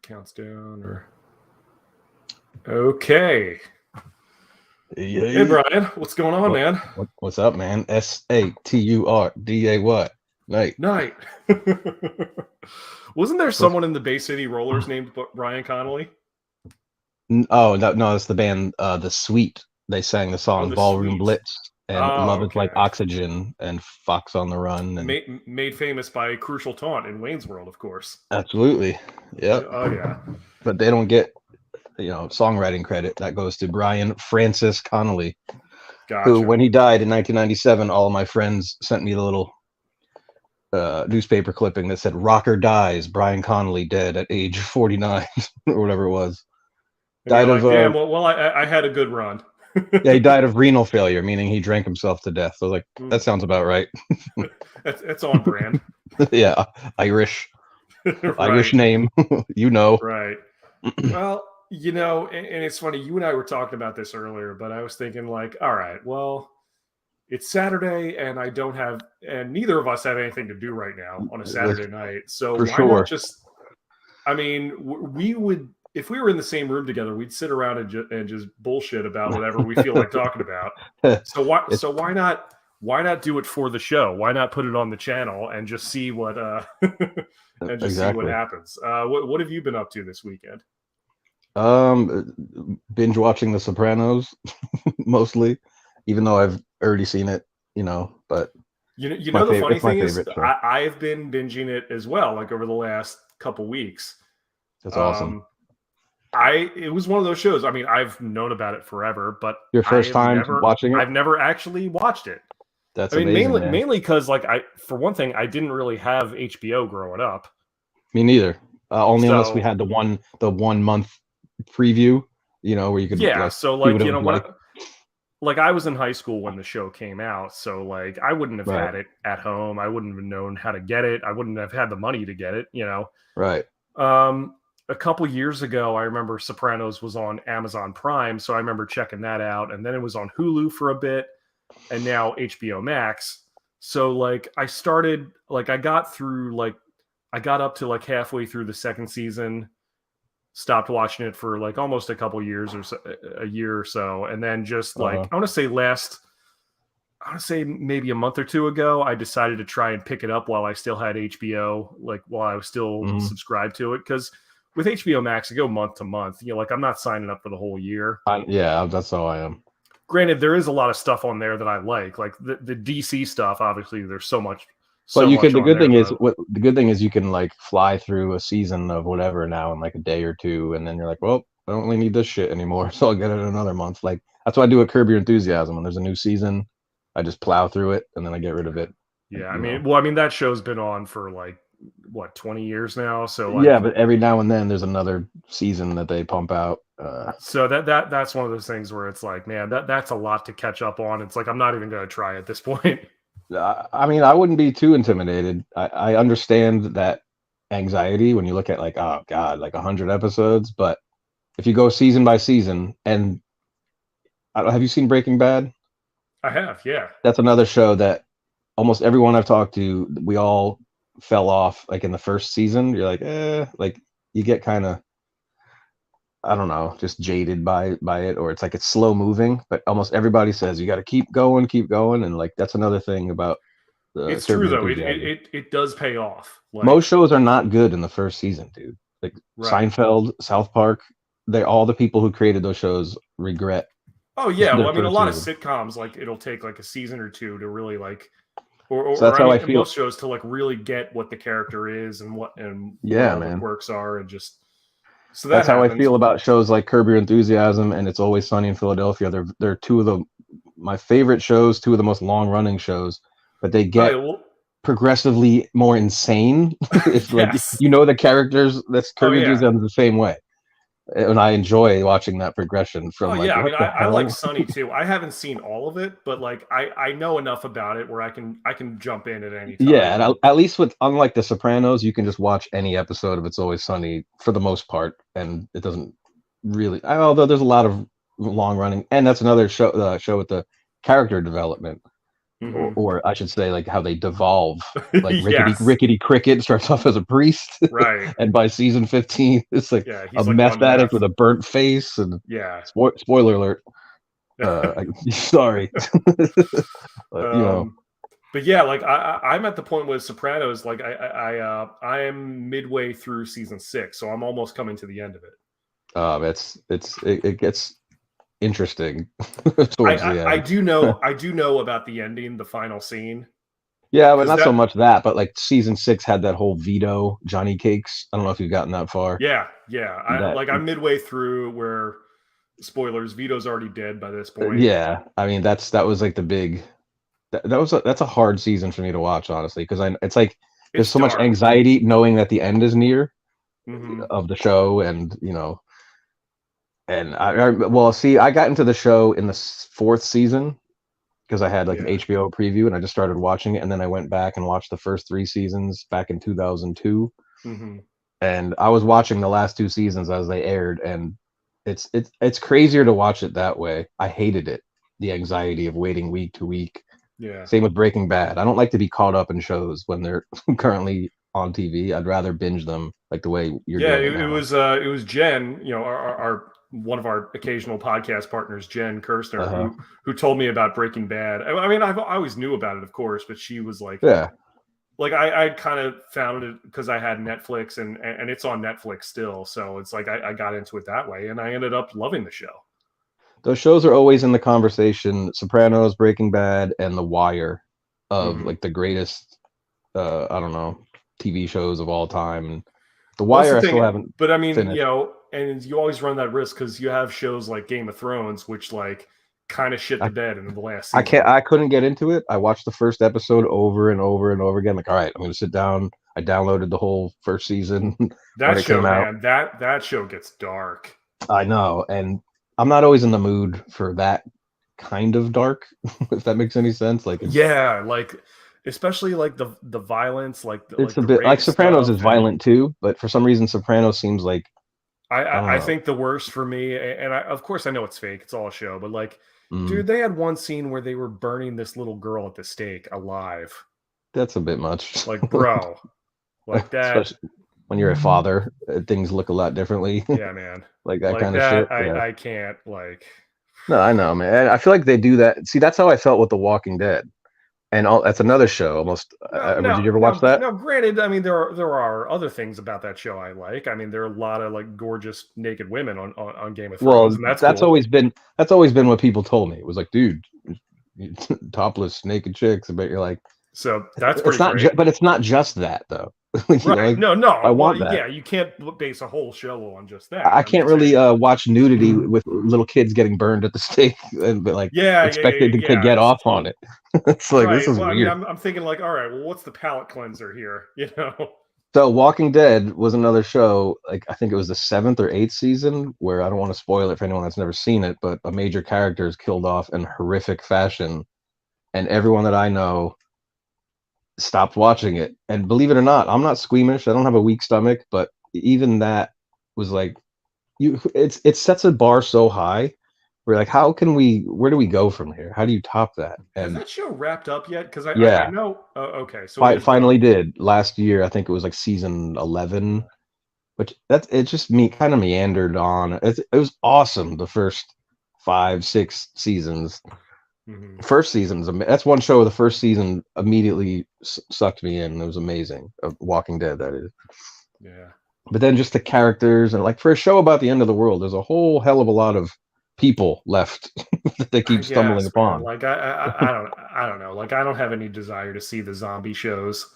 counts down or okay. Hey Brian, what's going on, man? What's up, man? SATURDAY. Night. Wasn't there someone in the Bay City Rollers named Brian Connolly? Oh no, it's the band The Sweet. They sang the song Ballroom Sweet. Blitz and Love Is Like Oxygen and Fox on the Run. And made famous by Crucial Taunt in Wayne's World, of course. Absolutely. Yep. Oh yeah. But they don't get songwriting credit. That goes to Brian Francis Connolly. Gotcha. Who, when he died in 1997, all of my friends sent me the little newspaper clipping that said "Rocker dies, Brian Connolly dead at age 49" or whatever it was. Died of damn. Well, I had a good run. Yeah, he died of renal failure, meaning he drank himself to death. So I was like, that sounds about right. That's on brand. Yeah, Irish, Right. Irish name, Right. Well, and it's funny. You and I were talking about this earlier, but I was thinking like, all right, well, it's Saturday, and and neither of us have anything to do right now on a Saturday night. So why not just? I mean, we would. If we were in the same room together, we'd sit around and just bullshit about whatever we feel like talking about. So why not do it for the show? Why not put it on the channel and just see what see what happens? What have you been up to this weekend? Binge watching The Sopranos mostly, even though I've already seen it. But the funny thing is, I've been binging it as well. Like over the last couple weeks. That's awesome. It was one of those shows. I mean, I've known about it forever, but your first time watching it? I've never actually watched it. That's amazing, mainly because, like, for one thing, I didn't really have HBO growing up. Me neither. Unless we had the 1 month preview, where you could like I was in high school when the show came out, so like I wouldn't have had it at home. I wouldn't have known how to get it. I wouldn't have had the money to get it. Right. A couple years ago, I remember Sopranos was on Amazon Prime, so I remember checking that out. And then it was on Hulu for a bit, and now HBO Max. So like I got up to like halfway through the second season, stopped watching it for like almost a couple years or so, a year or so, and then just like I want to say maybe a month or two ago, I decided to try and pick it up while I still had HBO, like while I was still subscribed to it, because with HBO Max, you go month to month. Like I'm not signing up for the whole year. Yeah, that's how I am. Granted, there is a lot of stuff on there that I like the DC stuff. Obviously, there's so much. But the good thing is you can like fly through a season of whatever now in like a day or two, and then you're like, well, I don't really need this shit anymore, so I'll get it in another month. Like that's why I do a Curb Your Enthusiasm. When there's a new season, I just plow through it and then I get rid of it. Yeah, I mean that show's been on for like 20 years now. So like, yeah, but every now and then there's another season that they pump out. So that's one of those things where it's like, man, that's a lot to catch up on. It's like I'm not even going to try at this point. I mean, I wouldn't be too intimidated. I understand that anxiety when you look at like, oh god, like 100 episodes. But if you go season by season, and have you seen Breaking Bad? I have, yeah. That's another show that almost everyone I've talked to, we all fell off like in the first season. You're like, like you get kind of, I don't know, just jaded by it, or it's like it's slow moving. But almost everybody says you got to keep going, and like that's another thing about. It's true though. It does pay off. Like, most shows are not good in the first season, dude. Like Seinfeld, South Park, all the people who created those shows regret. Oh yeah, well, I mean, a lot of sitcoms, like it'll take like a season or two to really like, or so that's how I feel. Most shows to like really get what the character is and what the quirks are, and just so that's how I feel about shows like Curb Your Enthusiasm and It's Always Sunny in Philadelphia. They're two of my favorite shows, two of the most long running shows, but they get progressively more insane. It's like the characters. That's Curb Your Enthusiasm the same way. And I enjoy watching that progression from. I mean, I like Sunny too. I haven't seen all of it, but like I know enough about it where I can jump in at any time. Yeah, and at least unlike The Sopranos, you can just watch any episode of It's Always Sunny for the most part, and it doesn't really. Although there's a lot of long running, and that's another show with the character development. or I should say, like how they devolve. Like Yes. Rickety Cricket starts off as a priest, Right. and by season 15, it's like He's a like meth on addict meth. with a burnt face. And Yeah. spoiler alert. Sorry, but, but yeah, like I'm at the point with Sopranos. Like I am midway through season 6, so I'm almost coming to the end of it. it gets interesting towards the end. I do know about the ending, the final scene. Yeah, but not so much that, but like season 6 had that whole Vito Johnny Cakes. I don't know if you've gotten that far. Yeah. I'm midway through where, spoilers, Vito's already dead by this point. Yeah, I mean that's like the big. That's a hard season for me to watch, honestly, because it's like there's so much anxiety knowing that the end is near of the show, and and I got into the show in the 4th season because I had like an HBO preview, and I just started watching it, and then I went back and watched the first 3 seasons back in 2002, and I was watching the last 2 seasons as they aired, and it's crazier to watch it that way. I hated it, the anxiety of waiting week to week. Yeah. Same with Breaking Bad. I don't like to be caught up in shows when they're currently on TV. I'd rather binge them like the way you're doing. Yeah, it was Jen, our one of our occasional podcast partners, Jen Kirstner, who told me about Breaking Bad. I mean, I always knew about it, of course, but she was like, like I kind of found it because I had Netflix, and it's on Netflix still, so it's like I got into it that way, and I ended up loving the show. Those shows are always in the conversation: Sopranos, Breaking Bad, and The Wire, of like the greatest, I don't know, TV shows of all time. And The Wire, I still haven't. But I mean, finished. And you always run that risk because you have shows like Game of Thrones, which like kind of shit the bed in the last season. I couldn't get into it. I watched the first episode over and over and over again. Like, all right, I'm going to sit down. I downloaded the whole first season. That show, man, that show gets dark. I know, and I'm not always in the mood for that kind of dark, if that makes any sense. Like, like especially like the violence, like it's a bit like Sopranos is violent too, but for some reason Sopranos seems like I think the worst for me, and of course I know it's fake, it's all a show, but like, dude, they had one scene where they were burning this little girl at the stake alive. That's a bit much. Like, bro, like that. Especially when you're a father, things look a lot differently. Yeah, man. Like that kind of shit. I can't, like. No, I know, man. I feel like they do that. See, that's how I felt with The Walking Dead. And that's another show. Almost. Did you ever watch that? No, granted. I mean, there are other things about that show I like. I mean, there are a lot of like gorgeous naked women on Game of Thrones. Well, and that's cool. always been what people told me. It was like, dude, topless naked chicks. But you're like, so that's pretty great. But it's not just that though. Right? Know, no. I want that. Yeah, you can't base a whole show on just that. I can't really watch nudity with little kids getting burned at the stake, and expected to get off on it. It's like, this is weird. I mean, I'm thinking like, all right, well, what's the palate cleanser here? So Walking Dead was another show. Like, I think it was the 7th or 8th season, where I don't want to spoil it for anyone that's never seen it, but a major character is killed off in horrific fashion, and everyone that I know stopped watching it. And believe it or not, I'm not squeamish. I don't have a weak stomach, but even that was like, it sets a bar so high. We're like, where do we go from here? How do you top that? And has that show wrapped up yet? Because I know. Okay, so it finally did last year. I think it was like season 11, but it just kind of meandered on. It was awesome the first 5-6 seasons. First season's that's one show. The first season immediately sucked me in. It was amazing. Walking Dead, that is. Yeah. But then just the characters, and like for a show about the end of the world, there's a whole hell of a lot of people left that they keep stumbling upon. Man. Like I don't know. Like, I don't have any desire to see the zombie shows.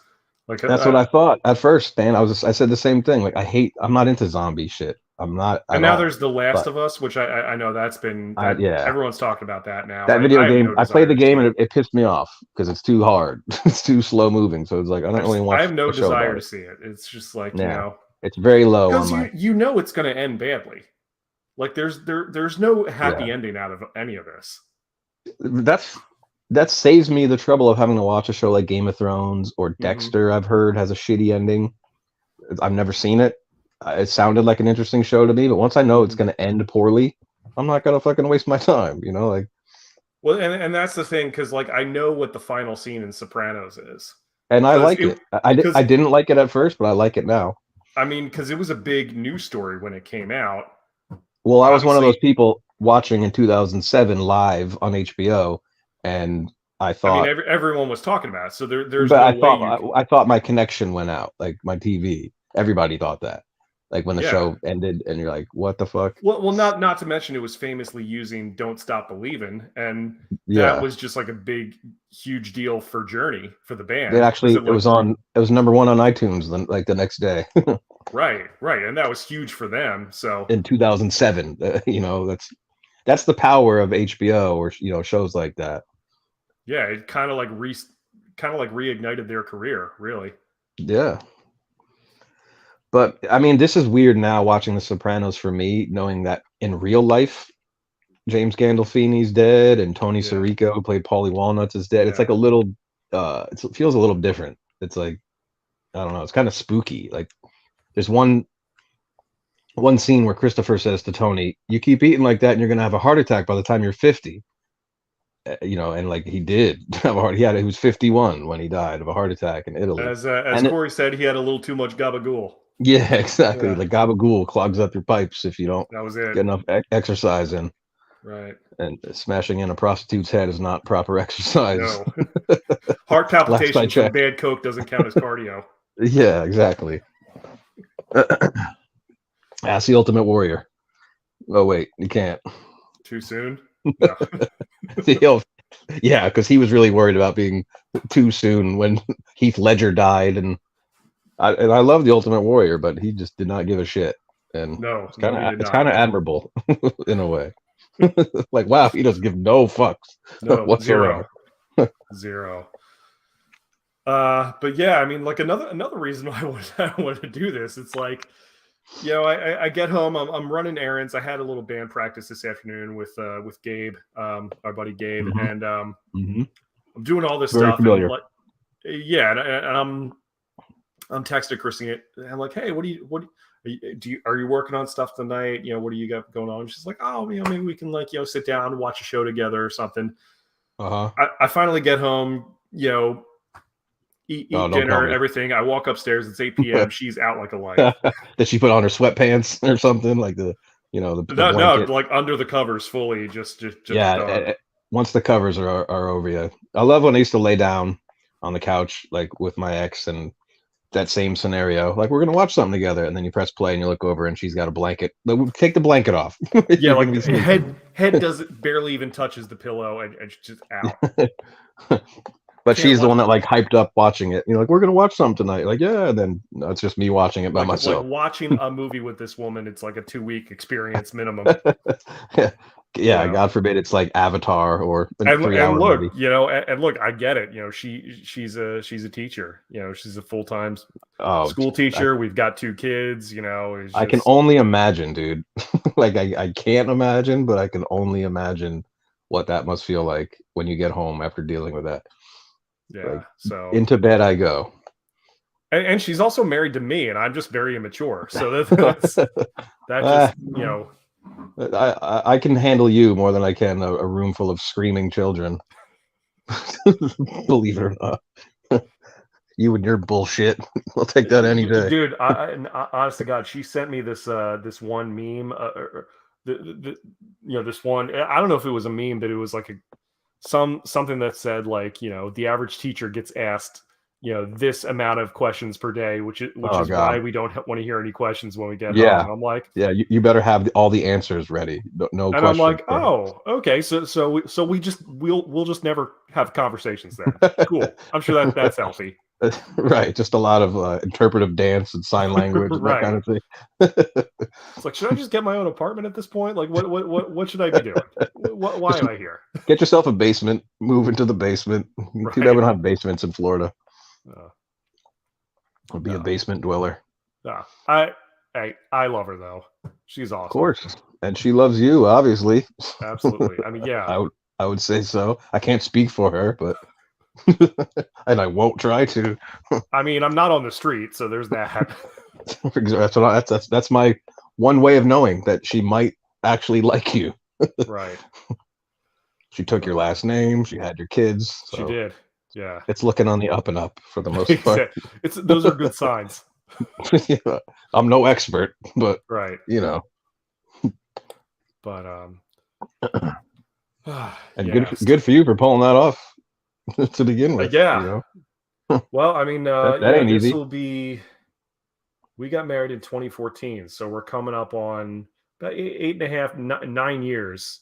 Like, that's what I thought at first, man. I said the same thing. Like, I'm not into zombie shit. I'm not. And now there's The Last of Us, which I know that's been everyone's talking about that now. That video game, I played the game and it pissed me off because it's too hard. It's too slow moving. So it's like, I don't really want. I have no desire to see it. It's just like, it's very low. Because it's going to end badly. Like, there's no happy ending out of any of this. That saves me the trouble of having to watch a show like Game of Thrones or Dexter. I've heard has a shitty ending. I've never seen it. It sounded like an interesting show to me, but once I know it's going to end poorly, I'm not going to fucking waste my time. Like, Well, and that's the thing, because like I know what the final scene in Sopranos is, And I because like it. I didn't like it at first, but I like it now. I mean, because it was a big news story when it came out. Well, I was one of Obviously, those people watching in 2007 live on HBO, and I I mean, thought, everyone was talking about it, so there's but no way you can. I thought my connection went out, like my TV. Everybody thought that, like when the Yeah. show ended, and you're like, what the fuck? Well, not to mention it was famously using "Don't Stop Believin'," and that Yeah, was just like a big, huge deal for Journey, for the it band, because actually it was number one on iTunes like the next day right, and that was huge for them. So in 2007. That's the power of HBO or shows like that. yeah, it kind of like reignited their career, really. Yeah. But I mean, this is weird now watching The Sopranos for me, knowing that in real life, James Gandolfini's dead and Tony Yeah, Sirico, who played Paulie Walnuts, is dead. It's yeah. like a little, it feels a little different. It's like, I don't know, it's kind of spooky. Like there's one scene where Christopher says to Tony, "You keep eating like that, and you're gonna have a heart attack by the time you're 50." And like he did have a heart. He was 51 when he died of a heart attack in Italy. As And Corey said, he had a little too much gabagool. yeah, exactly. Yeah, Like gabagool clogs up your pipes if you don't that was it. get enough exercise in. Right. And smashing in a prostitute's head is not proper exercise. No. Heart Last I palpitations from checked. bad coke doesn't count as cardio. Yeah, exactly. Ask the Ultimate Warrior. Oh wait, you can't. Too soon? No. Yeah, because he was really worried about being too soon when Heath Ledger died, and I love the Ultimate Warrior, but he just did not give a shit, and No, it's he it's did kind not. of admirable in a way. Like wow, he doesn't give no fucks No, whatsoever. zero. But yeah, I mean, like another reason why I wanted to do this, it's like, I get home, I'm running errands. I had a little band practice this afternoon with Gabe, our buddy Gabe, Mm-hmm. and Mm-hmm. I'm doing all this Very stuff, and familiar. like, yeah, and I'm texting Christine, and I'm like, hey, are you working on stuff tonight? What do you got going on? And she's like, oh, maybe we can like sit down and watch a show together or something. Uh-huh. I finally get home, eat Oh, don't tell dinner, me. everything. I walk upstairs. It's 8 p.m. She's out like a light. Did she put on her sweatpants or something like the No, blanket? like under the covers, fully, just Yeah. done. Once the covers are over you, I love when I used to lay down on the couch like with my ex and that same scenario. Like we're gonna watch something together, and then you press play and you look over and she's got a blanket. Take the blanket off. Yeah, You're like gonna be sleeping. head doesn't barely even touches the pillow, and she's just out. But Can't she's the watch. one that like hyped up watching it. Like we're gonna watch something tonight. Like yeah, and then no, it's just me watching it by Like myself. watching a movie with this woman, it's like a 2-week experience minimum. Yeah, God forbid it's like Avatar or a And 3-hour look, movie. and look, I get it. She's a teacher. She's a full-time Oh, school teacher. We've got 2 kids. I can only imagine, dude. Like I can't imagine, but I can only imagine what that must feel like when you get home after dealing with that. Yeah. Like So into bed I go. and she's also married to me, and I'm just very immature. So that just I can handle you more than I can a room full of screaming children. Believe it or not. You and your bullshit. We'll take that any day. Dude, honest to God, she sent me this one meme. This one. I don't know if it was a meme, but it was like something that said like the average teacher gets asked this amount of questions per day, which is why we don't want to hear any questions when we get home. And I'm like, yeah, you better have all the answers ready. No and questions. I'm like, oh, okay, so we'll just never have conversations then. Cool. I'm sure that's healthy. Right, just a lot of interpretive dance and sign language and that kind of thing. It's like, should I just get my own apartment at this point? Like, what should I be doing? Why am I here? Get yourself a basement. Move into the basement. Right. Too bad we don't have basements in Florida. I'll be a No. basement dweller. I love her though. She's awesome. Of course, and she loves you, obviously. Absolutely. I mean, yeah. I would say so. I can't speak for her, but and I won't try to. I mean, I'm not on the street, so there's that. That's my one way of knowing that she might actually like you. Right. She took your last name. She had your kids. So she did. Yeah. It's looking on the up and up for the most part. Those are good signs. Yeah. I'm no expert, but right. But and good for you for pulling that off to begin with. Yeah. Well, I mean, that ain't easy. We got married in 2014, so we're coming up on about 9 years.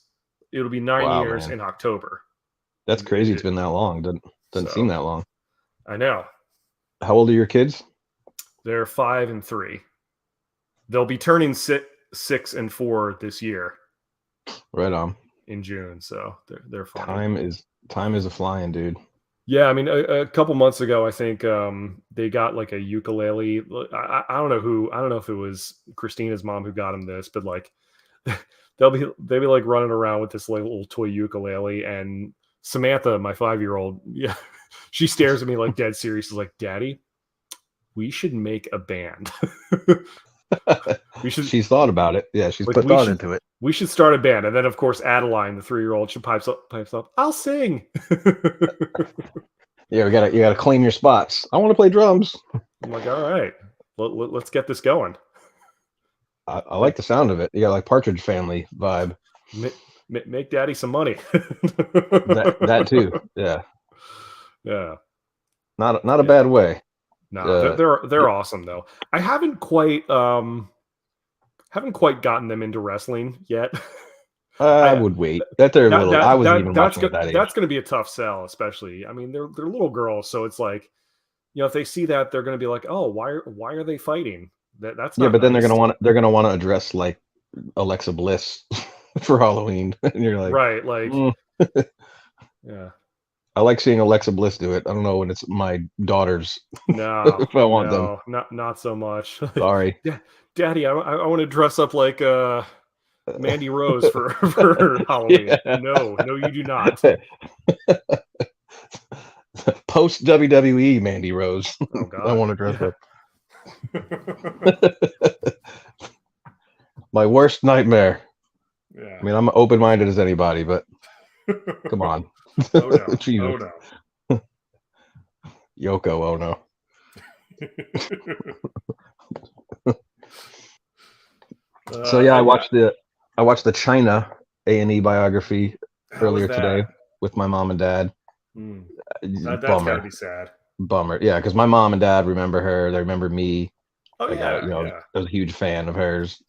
It'll be 9 years in October. That's crazy. It's been that long. Doesn't seem that long. I know. How old are your kids? They're 5 and 3. They'll be turning 6 and 4 this year. Right on. In June, so they're fun. Time is a flying, dude. Yeah, I mean, a couple months ago, I think they got like a ukulele. I don't know if it was Christina's mom who got him this, but like they'll be like running around with this little toy ukulele, and Samantha, my 5-year-old, she stares at me like dead serious, is like, "Daddy, we should make a band." She's thought about it. Yeah, she's put thought into it. We should start a band, and then of course Adeline, the 3-year-old, she pipes up. I'll sing. Yeah, you gotta claim your spots. I want to play drums. I'm like, all right, let's get this going. I like the sound of it. You got like Partridge Family vibe. Make daddy some money. that too. Yeah. Yeah. Not a bad way. No, they're awesome though. I haven't quite gotten them into wrestling yet. I would wait. That's going to be a tough sell, especially. I mean, they're little girls, so it's like, if they see that, they're going to be like, "Oh, why are they fighting?" That's not but then nice. they're gonna want to address like Alexa Bliss for Halloween, and you're like, right, like, yeah. I like seeing Alexa Bliss do it. I don't know when it's my daughters. No, if I want them, not so much. Sorry, Daddy, I want to dress up like Mandy Rose for Halloween. Yeah. No, you do not. Post WWE Mandy Rose. Oh God, I want to dress up. My worst nightmare. Yeah. I mean, I'm open-minded as anybody, but come on. Oh no. Oh no. Yoko, oh no. So yeah, I watched the China A&E biography earlier today with my mom and dad. That's gotta be sad. Bummer. Yeah, because my mom and dad remember her. They remember me. Oh yeah. I was a huge fan of hers.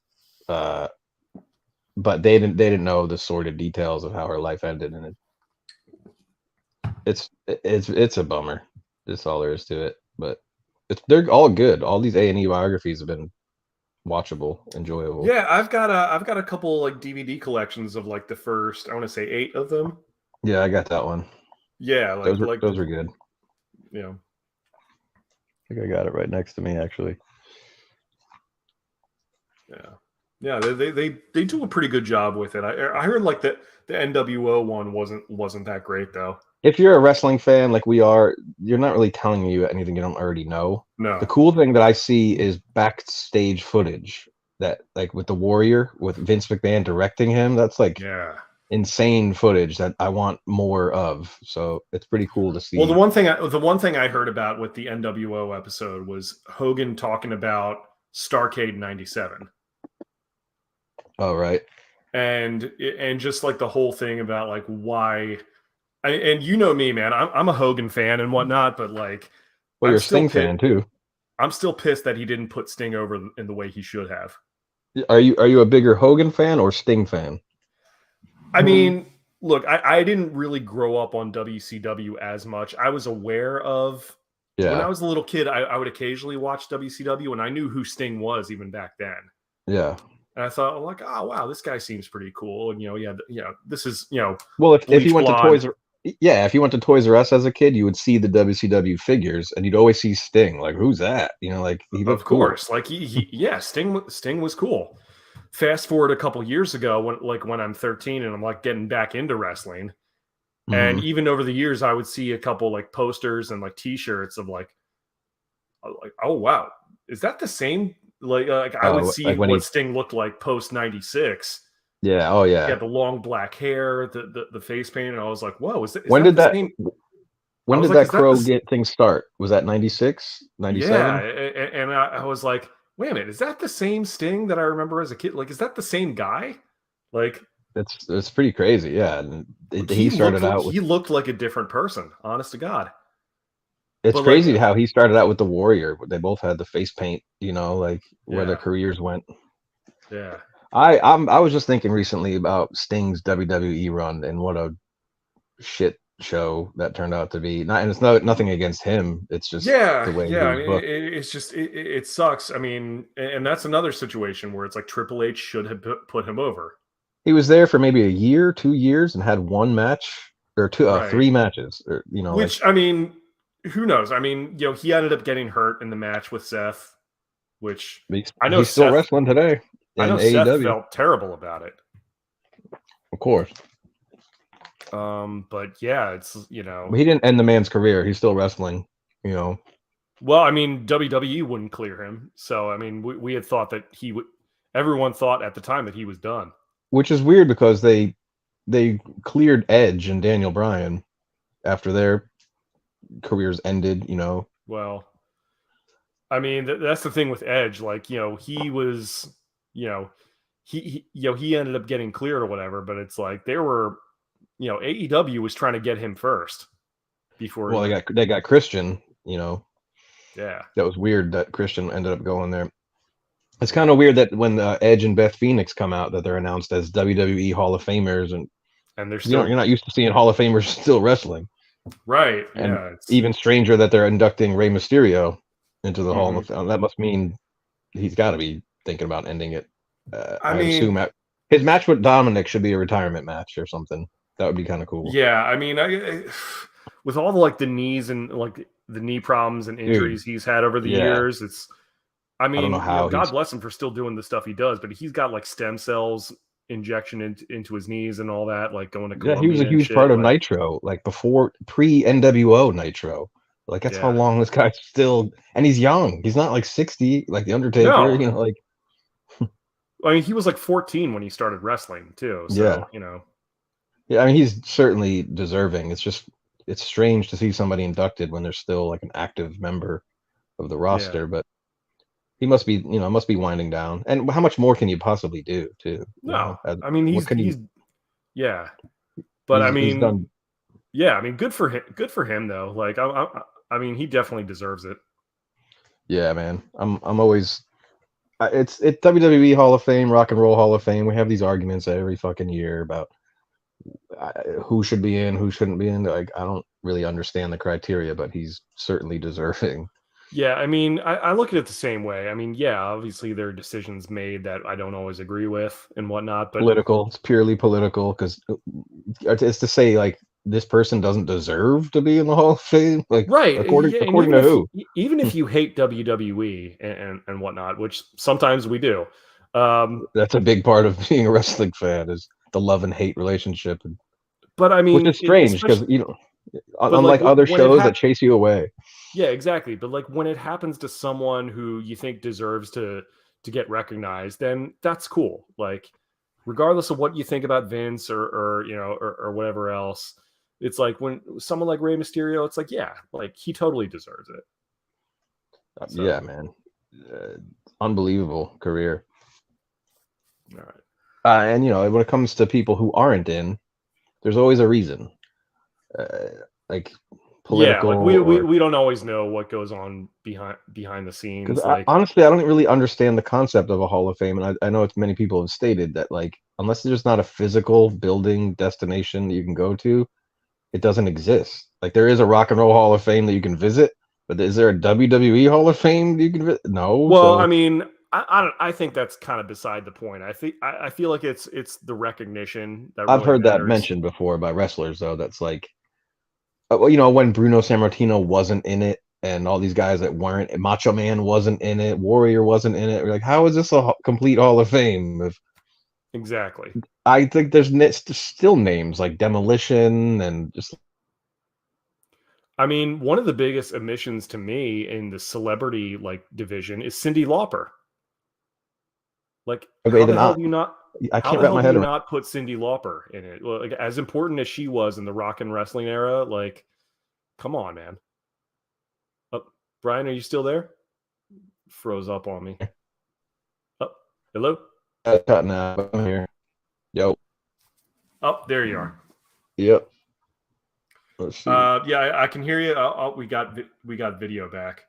But they didn't know the sordid details of how her life ended, and it's a bummer. That's all there is to it. But they're all good. All these A&E biographies have been watchable, enjoyable. Yeah, I've got a couple like DVD collections of like the first, I want to say 8 of them. Yeah, I got that one. Yeah, those are good. Yeah. I think I got it right next to me, actually. Yeah, they do a pretty good job with it. I heard like the NWO one wasn't that great though. If you're a wrestling fan like we are, you're not really telling you anything you don't already know. No. The cool thing that I see is backstage footage that like with the Warrior, with Vince McMahon directing him. That's like insane footage that I want more of. So it's pretty cool to see. Well, the one thing I heard about with the NWO episode was Hogan talking about Starrcade '97. Oh, right. And just like the whole thing about like why, and you know me, man, I'm a Hogan fan and whatnot, but like, well, you're a Sting fan too. I'm still pissed that he didn't put Sting over in the way he should have. Are you a bigger Hogan fan or Sting fan? I mean, look, I didn't really grow up on WCW as much. I was aware of, when I was a little kid, I would occasionally watch WCW, and I knew who Sting was even back then. Yeah. And I thought, like, oh wow, this guy seems pretty cool. And this is Well, if you went to Toys R Us as a kid, you would see the WCW figures, and you'd always see Sting. Like, who's that? Like he looked course, cool. like Sting was cool. Fast forward a couple years ago, when I'm 13 and I'm like getting back into wrestling, and even over the years, I would see a couple like posters and like T-shirts of like, oh wow, is that the same? Like I would see what Sting looked like post '96, Yeah. Oh He yeah. had the long black hair, the face paint, and I was like, whoa, is When that did the that? same? I When was did like, that is that Crow this? get things start? Was that 96, Yeah, 97? and I was like, wait a minute, is that the same Sting that I remember as a kid? Like, is that the same guy? Like, It's pretty crazy. Yeah. And he started out with. he looked like a different person, honest to God. It's But like, crazy how he started out with the Warrior. They both had the face paint. Like where their yeah, careers went. yeah, I was just thinking recently about Sting's WWE run and what a shit show that turned out to be. And it's nothing against him. It's just the way yeah. he I was mean, booked. it's just it sucks. I mean, and that's another situation where it's like Triple H should have put him over, He was there for maybe a year, 2 years, and had one match or two, right? 3 matches, or like Which I mean, who knows? I mean, he ended up getting hurt in the match with Seth, which I know he's still Seth. wrestling today I in know Seth AEW, felt terrible about it. of course. But yeah, it's But he didn't end the man's career. He's still wrestling. Well, I mean, WWE wouldn't clear him, so I mean, we had thought that he would. Everyone thought at the time that he was done. Which is weird because they cleared Edge and Daniel Bryan after their careers ended. Well, I mean, that's the thing with Edge. Like, he was, he ended up getting cleared or whatever. But it's like they were, AEW was trying to get him first before. Well, they got Christian. Yeah, That was weird that Christian ended up going there. It's kind of weird that when Edge and Beth Phoenix come out, that they're announced as WWE Hall of Famers, and they're still you're not used to seeing Hall of Famers still wrestling. right. And Yeah, it's even stranger that they're inducting Rey Mysterio into the Hall mhm. of Fame. That must mean he's got to be thinking about ending it. I I mean, assume his match with Dominic should be a retirement match or something. That would be kind of cool. yeah. I mean, with all the knees and the knee problems and Dude, injuries he's had over the yeah. years, it's. I I don't know mean, how God he's. bless him for still doing the stuff he does, but he's got stem cells injection into his knees and all that, going to Yeah, he was a Colombia and huge shit. part of Nitro, before pre NWO Nitro. That's how Yeah, long this guy's still, and he's young. He's not 60 like the Undertaker. no, I mean he was 14 when he started wrestling too. Yeah, So yeah. I mean, he's certainly deserving. It's strange to see somebody inducted when they're still an active member of the yeah, roster, but he must be winding down. And how much more can you possibly do too? no, I mean What can he's yeah, but I he's mean done. yeah, I mean good for him though. I mean he definitely deserves it. Yeah, man. I'm always. It's WWE Hall of Fame, Rock and Roll Hall of Fame. We have these arguments every fucking year about who should be in, who shouldn't be in. I don't really understand the criteria, but he's certainly deserving. Yeah, I mean, I look at it the same way. I mean, yeah, obviously there are decisions made that I don't always agree with and whatnot, but Political. It's purely political because it's to say this person doesn't deserve to be in the Hall of Fame. right, yeah, and According to who? even if you hate WWE and whatnot, which sometimes we do, That's a big part of being a wrestling fan is the love and hate relationship, but I which mean, is strange because especially, but unlike other when it shows that chase you away. yeah, exactly. But when it happens to someone who you think deserves to get recognized, then that's cool. Regardless of what you think about Vince or whatever else, it's when someone like Rey Mysterio, it's yeah, he totally deserves it. So, Yeah, man, unbelievable career. all right. And when it comes to people who aren't in, there's always a reason, like political, Yeah, we don't always know what goes on behind the scenes. Honestly, I don't really understand the concept of a Hall of Fame, and I know it's many people have stated that unless there's not a physical building destination that you can go to, it doesn't exist. There is a Rock and Roll Hall of Fame that you can visit, but is there a WWE Hall of Fame that you can visit? No. Well, So I mean, I think that's kind of beside the point. I feel like it's the recognition that I've really heard that matters. mentioned before by wrestlers, though. That's when Bruno Sammartino wasn't in it, and all these guys that weren't, Macho Man wasn't in it, Warrior wasn't in it. We're how is this a complete Hall of Fame? Exactly. I think there's still names like Demolition and just. I mean, one of the biggest omissions to me in the celebrity division is Cyndi Lauper. Okay, How the then hell do you not? I How can't the wrap hell my do head you around. not put Cyndi Lauper in it? Well, like, as important as she was in the rock and wrestling era, like, come on, man. Oh, Brian, are you still there? Froze up on me. Oh, hello? Cutting out. I'm here. Yo. Oh, there you are. Yep. Let's see. Yeah, I can hear you. We got video back.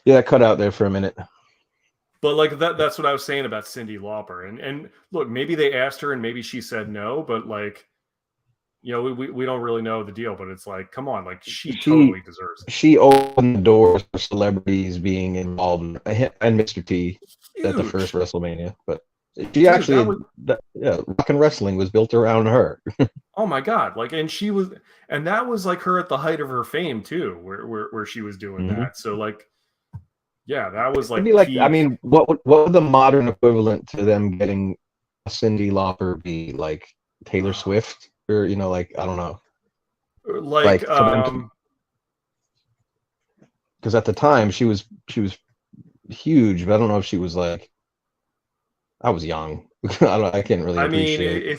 Yeah, cut out there for a minute. But like that's what I was saying about Cyndi Lauper. And look, maybe they asked her and maybe she said no, but like, you know, we don't really know the deal, but it's like, come on, like she totally deserves it. She opened the doors for celebrities being involved and Mr. T at the first Huge. WrestleMania. But she actually, rock and wrestling was built around her. Oh my God. Like, and that was like her at the height of her fame too, where she was doing that. So like, yeah, that was like Like, peak. I mean, what would the modern equivalent to them getting a Cyndi Lauper be? Like Taylor Swift, or like, I don't know, like for them because at the time she was huge, but I don't know if she was like, I was young. I can't really appreciate. I mean,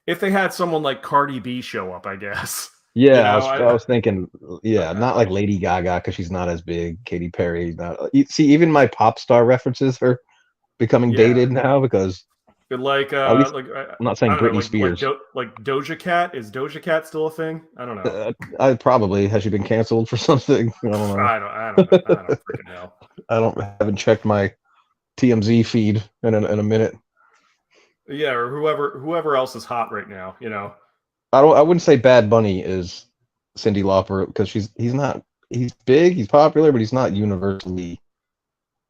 if they had someone like Cardi B show up, I guess. Yeah, you know, I was thinking, not like Lady Gaga because she's not as big. Katy Perry, not. See, even my pop star references are becoming dated now because. Like, at least, like I'm not saying I don't Britney know, Spears. Like Doja Cat. Is Doja Cat still a thing? I don't know. I probably has she been canceled for something? I don't know. I don't know. I don't freaking know. I haven't checked my TMZ feed in a minute. Yeah, or whoever else is hot right now. You know. I wouldn't say Bad Bunny is Cyndi Lauper because he's big, he's popular, but he's not universally.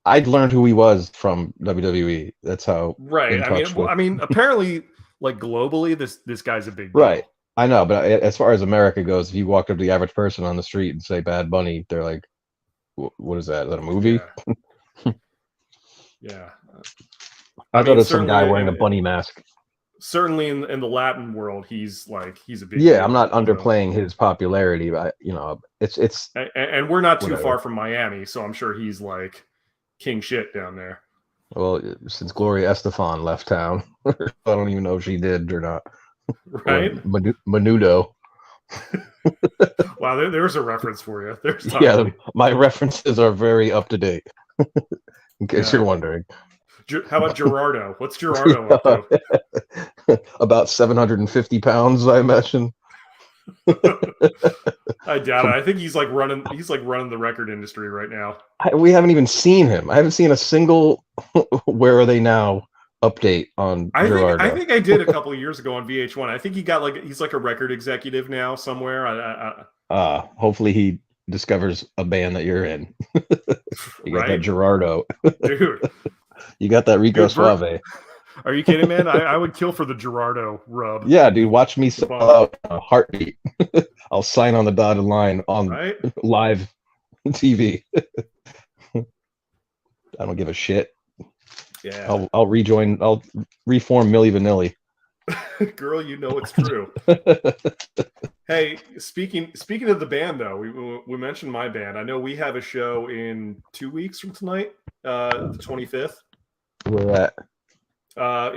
I'd learned who he was from WWE. That's how in touch with. I mean, apparently, like globally, this guy's a big deal. Right. I know, but as far as America goes, if you walk up to the average person on the street and say Bad Bunny, they're like, "What is that? Is that a movie?" Yeah. I thought it was some guy wearing a bunny mask. Certainly in the Latin world, he's a big deal. I'm not underplaying his popularity, but it's and we're not too far from Miami, so I'm sure he's like king shit down there. Well, since Gloria Estefan left town, I don't even know if she did or not. Right? Menudo. Wow, there's a reference for you. My references are very up to date. In case you're wondering. How about Gerardo? What's Gerardo up to? About 750 pounds, I imagine. I doubt it. I think he's like running the record industry right now. We haven't even seen him. I haven't seen a single Where Are They Now update on Gerardo. I think I did a couple of years ago on VH1. I think he's like a record executive now somewhere. Hopefully he discovers a band that you're in. You got that Gerardo. Dude. You got that Rico Suave. Are you kidding, man? I would kill for the Gerardo rub. Yeah, dude, watch me sell out a heartbeat. I'll sign on the dotted line on live TV. I don't give a shit. Yeah. I'll reform Milli Vanilli. Girl, you know it's true. Hey, speaking of the band though, we mentioned my band. I know we have a show in 2 weeks from tonight, the 25th. Where at?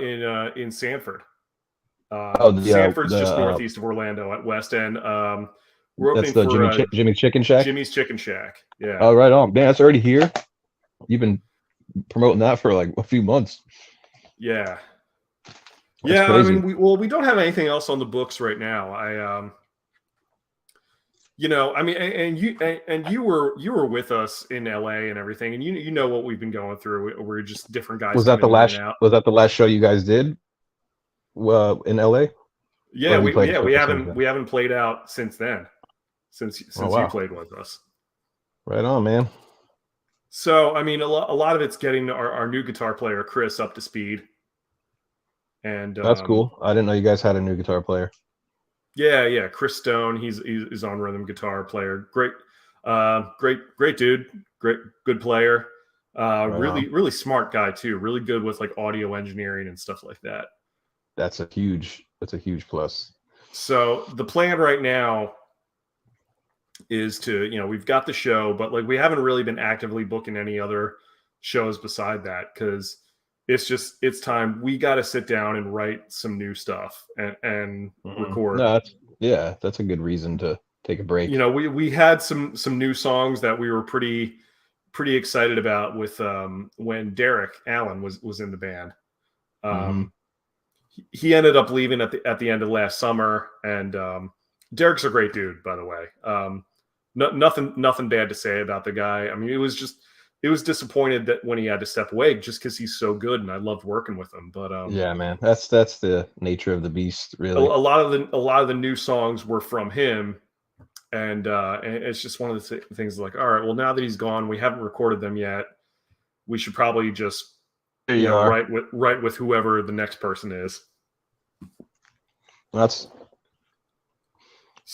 In Sanford. Sanford's just northeast of Orlando at West End. We're opening for Jimmy's Chicken Shack. Jimmy's Chicken Shack. Yeah. Oh, right on, man. That's already here. You've been promoting that for like a few months. Yeah. That's crazy. I mean, we don't have anything else on the books right now. And you were with us in LA and everything, and you know what we've been going through. We're just different guys. Was that the last show you guys did? In LA? Yeah, we haven't played out since then. Since you played with us. Right on, man. So I mean, a lot of it's getting our new guitar player Chris up to speed. And that's cool. I didn't know you guys had a new guitar player. Yeah, Chris Stone. He's on rhythm guitar player. Great dude. Good player. Really smart guy too. Really good with like audio engineering and stuff like that. That's a huge plus. So the plan right now is to, we've got the show, but like we haven't really been actively booking any other shows beside that because it's time. We got to sit down and write some new stuff and record. No, that's a good reason to take a break. You know, we had some new songs that we were pretty excited about with when Derek Allen was in the band. He ended up leaving at the end of last summer, and Derek's a great dude, by the way. Nothing bad to say about the guy. I mean, it was disappointed that when he had to step away, just because he's so good and I loved working with him. But yeah, man, that's the nature of the beast, really. A lot of the new songs were from him, and it's just one of the things like, all right, well, now that he's gone, we haven't recorded them yet. We should probably just write with whoever the next person is. That's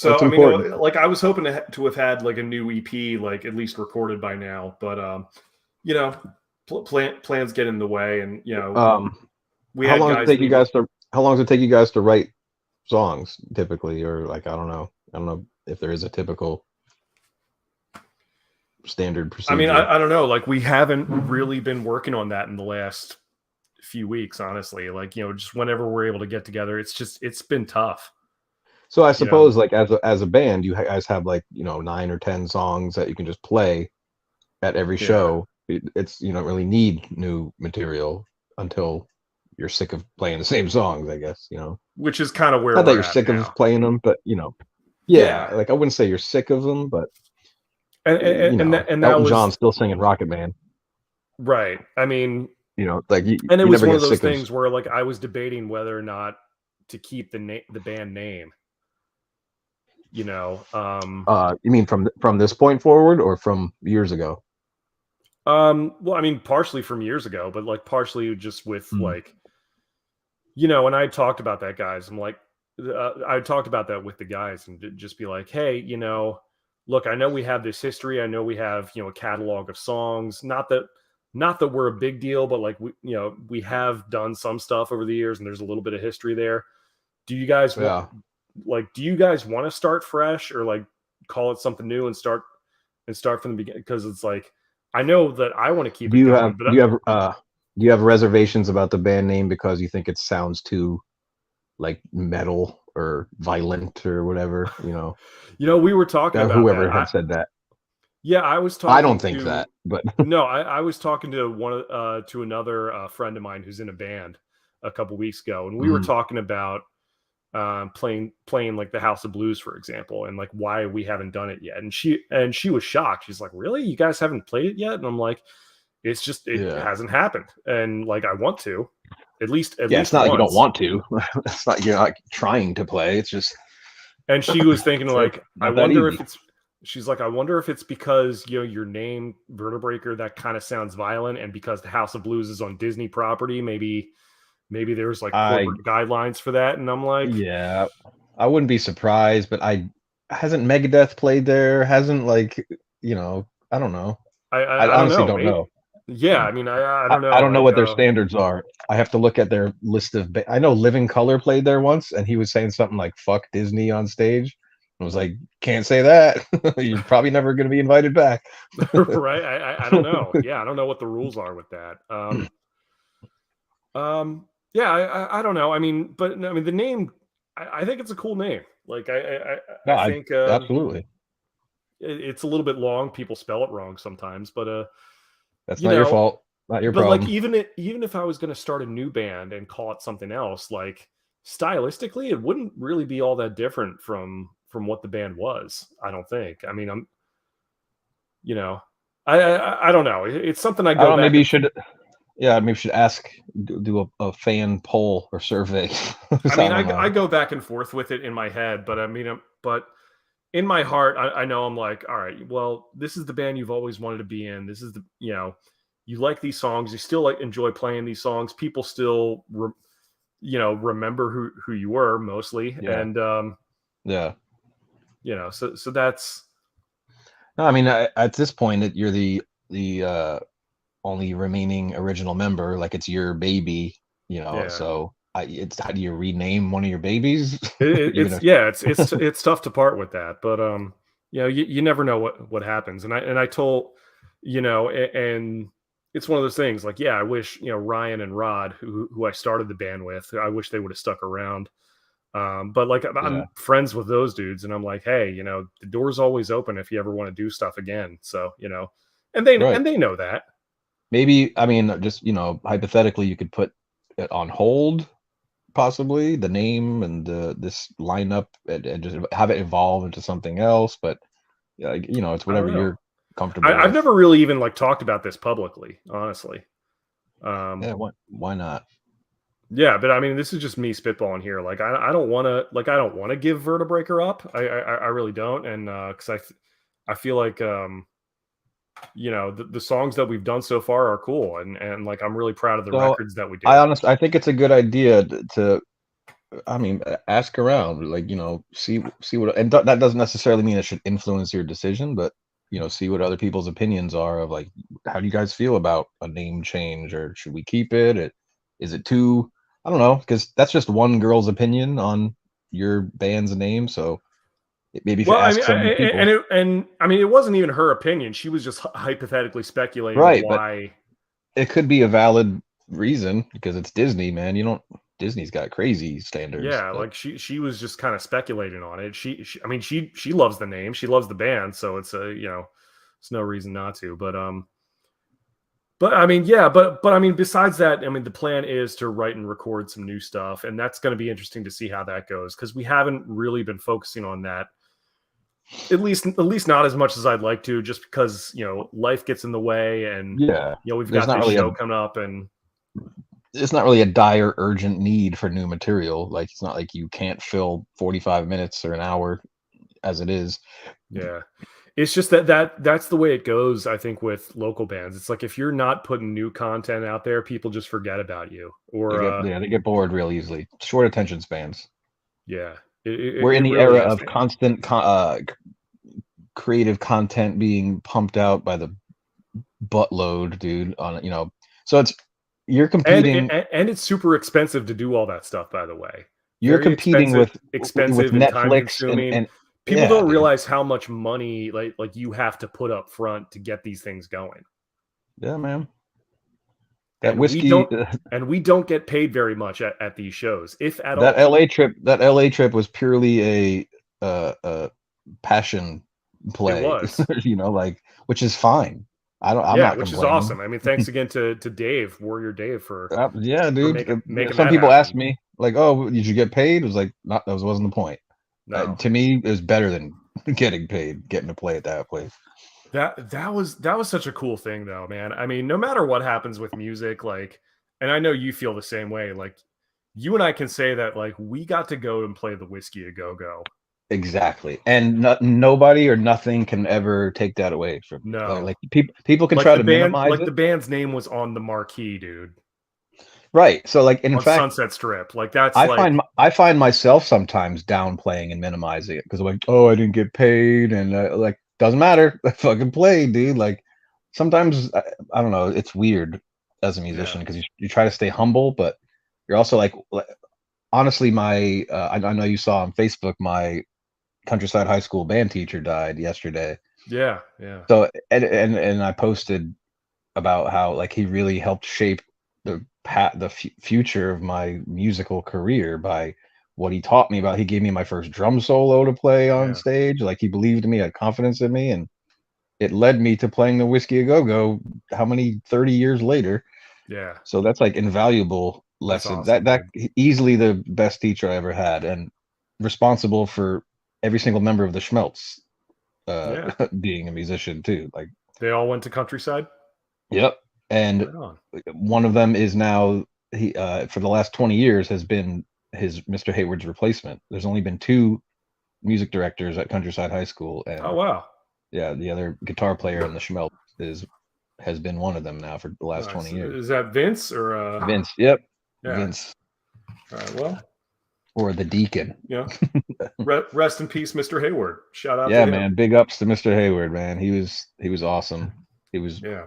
I mean, like I was hoping to have had like a new EP, like at least recorded by now, but plans get in the way, and how long does it take you guys to write songs typically, or like I don't know if there is a typical standard procedure. I mean, I don't know. Like we haven't really been working on that in the last few weeks, honestly. Like just whenever we're able to get together, it's been tough. So I suppose like as a band, you guys have like 9 or 10 songs that you can just play at every show. It's you don't really need new material until you're sick of playing the same songs, I guess. Which is kind of where not that you're sick of playing them, but like I wouldn't say you're sick of them, but and Elton John's still singing Rocket Man, right? I mean, like and it was one of those things where like I was debating whether or not to keep the band name. You mean from this point forward or from years ago? Well, I mean, partially from years ago, but like partially just with like, when I talked about that, guys, I'm like, I talked about that with the guys and just be like, hey, look, I know we have this history. I know we have, a catalog of songs. Not that we're a big deal, but like we have done some stuff over the years, and there's a little bit of history there. Do you guys want to start fresh, or like call it something new and start from the beginning? Because it's like, I know that I want to keep it going. Do you have reservations about the band name because you think it sounds too like metal or violent or whatever? We were talking about whoever had said that. Yeah, I was talking. I don't think that, but no, I was talking to to another friend of mine who's in a band a couple weeks ago, and we were talking about playing like the House of Blues, for example, and like why we haven't done it yet. And she was shocked. She's like, "Really? You guys haven't played it yet?" And I'm like, "It's just hasn't happened." And like I want to, at least it's not once. Like you don't want to. It's not you're not trying to play. It's just. And she was thinking like, I wonder if it's. She's like, I wonder if it's because your name Vertebreaker, that kind of sounds violent, and because the House of Blues is on Disney property, maybe there's like corporate guidelines for that. And I'm like, yeah, I wouldn't be surprised, but hasn't Megadeth played there? Hasn't like I don't know. I honestly don't know. Yeah, I mean, I don't know. I don't know what their standards are. I have to look at their list of. I know Living Colour played there once, and he was saying something like "fuck Disney" on stage. I was like, can't say that. You're probably never going to be invited back. Right? I don't know. Yeah, I don't know what the rules are with that. Yeah, I don't know. I mean, but I mean, the name. I think it's a cool name. Like I think absolutely. It's a little bit long. People spell it wrong sometimes, but that's not your fault. Not your problem. Like even if I was going to start a new band and call it something else, like stylistically, it wouldn't really be all that different from what the band was. I don't think. I mean, I don't know. It's something I go back. Maybe you should. Yeah, maybe you should do a fan poll or survey. I mean, I go back and forth with it in my head, but I mean, but in my heart, I know I'm like, all right, well, this is the band you've always wanted to be in. This is the, you like these songs. You still enjoy playing these songs. People still, remember who you were mostly. Yeah. And, so that's. No, I mean, at this point, you're the only remaining original member. Like it's your baby, So it's how do you rename one of your babies? It's tough to part with that, but you never know what happens. And I told and it's one of those things. Like, yeah, I wish Ryan and Rod, who I started the band with, I wish they would have stuck around. But like Yeah. I'm friends with those dudes, and I'm like, hey, the door's always open if you ever want to do stuff again. So and they know that. Maybe, I mean, just hypothetically, you could put it on hold, possibly the name and this lineup, and just have it evolve into something else. But it's I don't whatever know. you're comfortable I've with. never really even like talked about this publicly, honestly. Yeah, why not? Yeah, but I mean, this is just me spitballing here. Like, I don't want to give Vertebreaker up. I really don't, and because I feel like the songs that we've done so far are cool, and like I'm really proud of the So records that we did. I think it's a good idea to I mean, ask around, like, see what, and that doesn't necessarily mean it should influence your decision, but see what other people's opinions are of, like, how do you guys feel about a name change, or should we keep it? Is it too, I don't know, because that's just one girl's opinion on your band's name. So maybe if you Well, I ask mean, some people, and I mean, it wasn't even her opinion. She was just hypothetically speculating right, but why. it could be a valid reason because it's Disney, man. Disney's got crazy standards, Yeah, but like she was just kind of speculating on it. I mean, she loves the name, she loves the band, so it's it's no reason not to. But I mean, yeah, but I mean, besides that, I mean, the plan is to write and record some new stuff, and that's going to be interesting to see how that goes because we haven't really been focusing on that. At least not as much as I'd like to, just because life gets in the way, and yeah, we've there's got not this really show coming up, and it's not really a dire urgent need for new material. Like, it's not like you can't fill 45 minutes or an hour as it is. yeah. It's just that's the way it goes, I think, with local bands. It's like if you're not putting new content out there, people just forget about you. Or They get bored real easily. Short attention spans. yeah, We're in it the really era is, of man. constant creative content being pumped out by the buttload, dude. So you're And competing. and it's super expensive to do all that stuff, by the way. You're Very competing expensive, with expensive and time Netflix consuming. and People yeah, don't dude. realize how much money like you have to put up front to get these things going. Yeah, man. That And we whiskey, don't get paid very much at these shows, if at that all. LA trip was purely a passion It play, was. like, which is fine. I'm Yeah, not which is complaining. awesome. I mean, thanks again to Dave, Warrior Dave, for Yeah, dude. making Some that people ask happen. me, like, "Oh, did you get paid?" It was like, not, that wasn't the point. No. To me, it was better than getting paid, getting to play at that place. That was such a cool thing though, man. I mean, no matter what happens with music, like, and I know you feel the same way, like you and I can say that like we got to go and play the Whiskey a Go Go. Exactly, and nobody or nothing can ever take that away from you. No. Like, people can try to minimize Like it, the band's name was on the marquee, dude, right? So, like, and in on fact, Sunset Strip. Like that's like I find myself sometimes downplaying and minimizing it because I'm like, oh, I didn't get paid, and like, doesn't matter. I fucking played, dude. Like, sometimes I don't know. It's weird as a yeah. musician because you try to stay humble, but you're also like honestly, my I know you saw on Facebook, my Countryside High School band teacher died yesterday. Yeah, yeah. So and I posted about how, like, he really helped shape the future of my musical career by what he taught me about. He gave me my first drum solo to play on Yeah. stage. Like, he believed in me, had confidence in me, and it led me to playing the Whiskey a Go Go. How many 30 years later? Yeah. So that's like invaluable That's lesson. awesome, That dude. easily the best teacher I ever had, and responsible for every single member of the Schmelz Yeah. being a musician too. Like, They all went to Countryside? yep. And Right on. one of them is now, he for the last 20 years has been his Mr. Hayward's replacement. There's only been two music directors at Countryside High School, Oh and wow. yeah, the other guitar player in the Schmelz has been one of them now for the last Nice. 20 years. Is that Vince or Vince, yep. yeah. Vince, All right. Well, or the Deacon. rest in peace, Mr. Hayward. Shout out to Yeah, him. man. Big ups to Mr. Hayward, man. He was awesome. He was Yeah.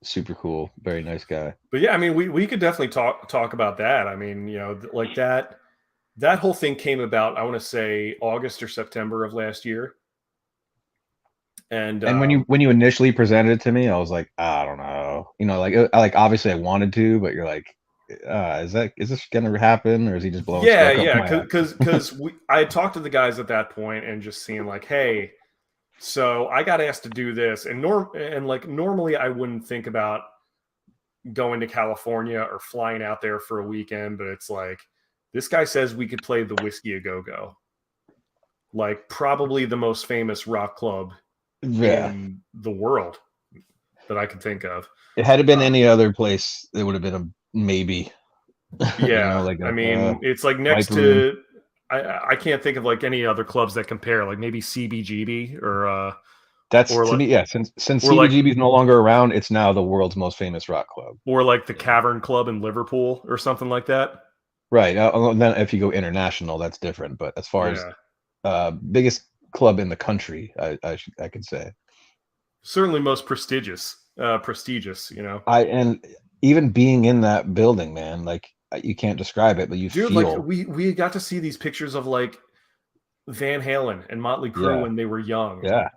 super cool. Very nice guy. But yeah, I mean, we could definitely talk about that. I mean, like that whole thing came about, I want to say August or September of last year. And And when you initially presented it to me, I was like, I don't know. like obviously I wanted to, but you're like, is this gonna happen, or is he just blowing Yeah, smoke up my ass? because I had talked to the guys at that point and just seeing like, hey, so I got asked to do this, and normally I wouldn't think about going to California or flying out there for a weekend, but it's like this guy says we could play the Whiskey A Go Go, like probably the most famous rock club in the world that I can think of. It had been any other place, it would have been a maybe. Yeah, like I mean, it's like next to. I can't think of like any other clubs that compare, like maybe CBGB or that's or to like, me, yeah. Since or like CBGB is no longer around, it's now the world's most famous rock club. or like the Cavern Club in Liverpool or something like that. Right. Then if you go international, that's different. But as far as biggest club in the country, I could say certainly most prestigious. You know. And even being in that building, man, like you can't describe it, but you feel like we got to see these pictures of like Van Halen and Motley Crue when they were young. Yeah.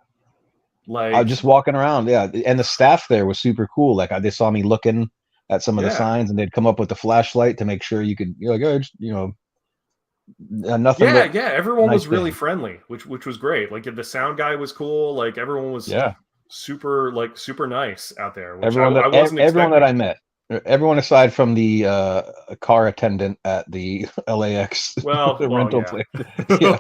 Like I was just walking around, and the staff there was super cool. Like they saw me looking at some of the signs, and they'd come up with the flashlight to make sure you could. You're like, oh, nothing. Yeah. Everyone was really friendly, which was great. Like the sound guy was cool. Like everyone was super nice out there. Which everyone that I met, everyone aside from the car attendant at the LAX rental place. Yeah.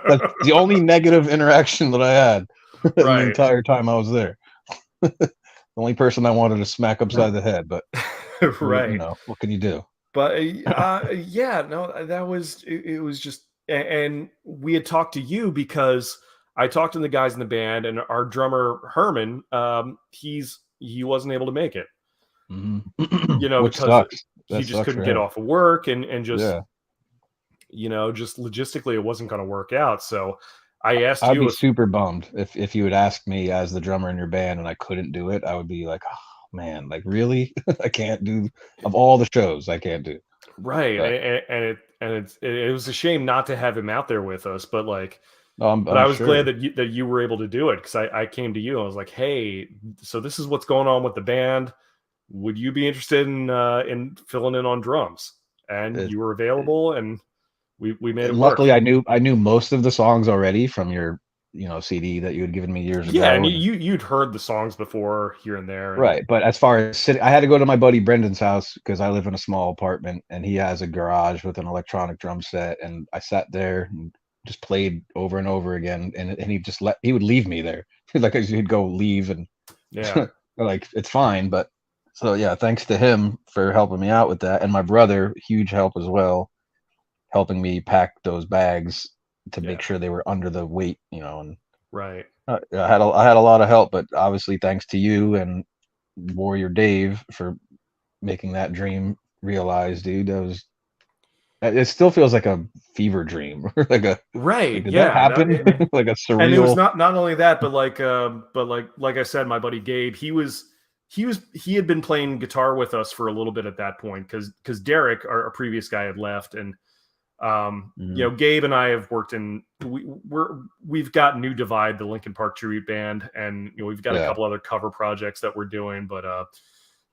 That's the only negative interaction that I had the entire time I was there. The only person I wanted to smack upside the head, but what can you do? But that was it was just, and we had talked to you because I talked to the guys in the band, and our drummer Herman, he wasn't able to make it. Mm-hmm. Which because sucks. He just couldn't get off of work, and just just logistically it wasn't going to work out. So I asked I'd be super bummed if you had asked me as the drummer in your band and I couldn't do it. I would be like, oh man, like really? I can't do, of all the shows I can't do. Right. But, it was a shame not to have him out there with us, but like but I was glad that you were able to do it, because I came to you and I was like, hey, so this is what's going on with the band. Would you be interested in filling in on drums? And you were available, and we made it work. Luckily, I knew most of the songs already from your CD that you had given me years ago. Yeah, and you'd heard the songs before here and there. Right, but as far as sitting, I had to go to my buddy Brendan's house because I live in a small apartment, and he has a garage with an electronic drum set, and I sat there and just played over and over again, and he would leave me there. Like he'd go leave, and like it's fine, but so yeah, thanks to him for helping me out with that, and my brother, huge help as well, helping me pack those bags to make sure they were under the weight, and right. I had a lot of help, but obviously thanks to you and Warrior Dave for making that dream realized, dude. It still feels like a fever dream, like a right. Did that happen? Like a surreal. And it was not only that, but like I said, my buddy Gabe, he had been playing guitar with us for a little bit at that point, because Derek, our previous guy, had left, and Gabe and I have worked in. We've got New Divide, the Linkin Park tribute band, and we've got a couple other cover projects that we're doing. But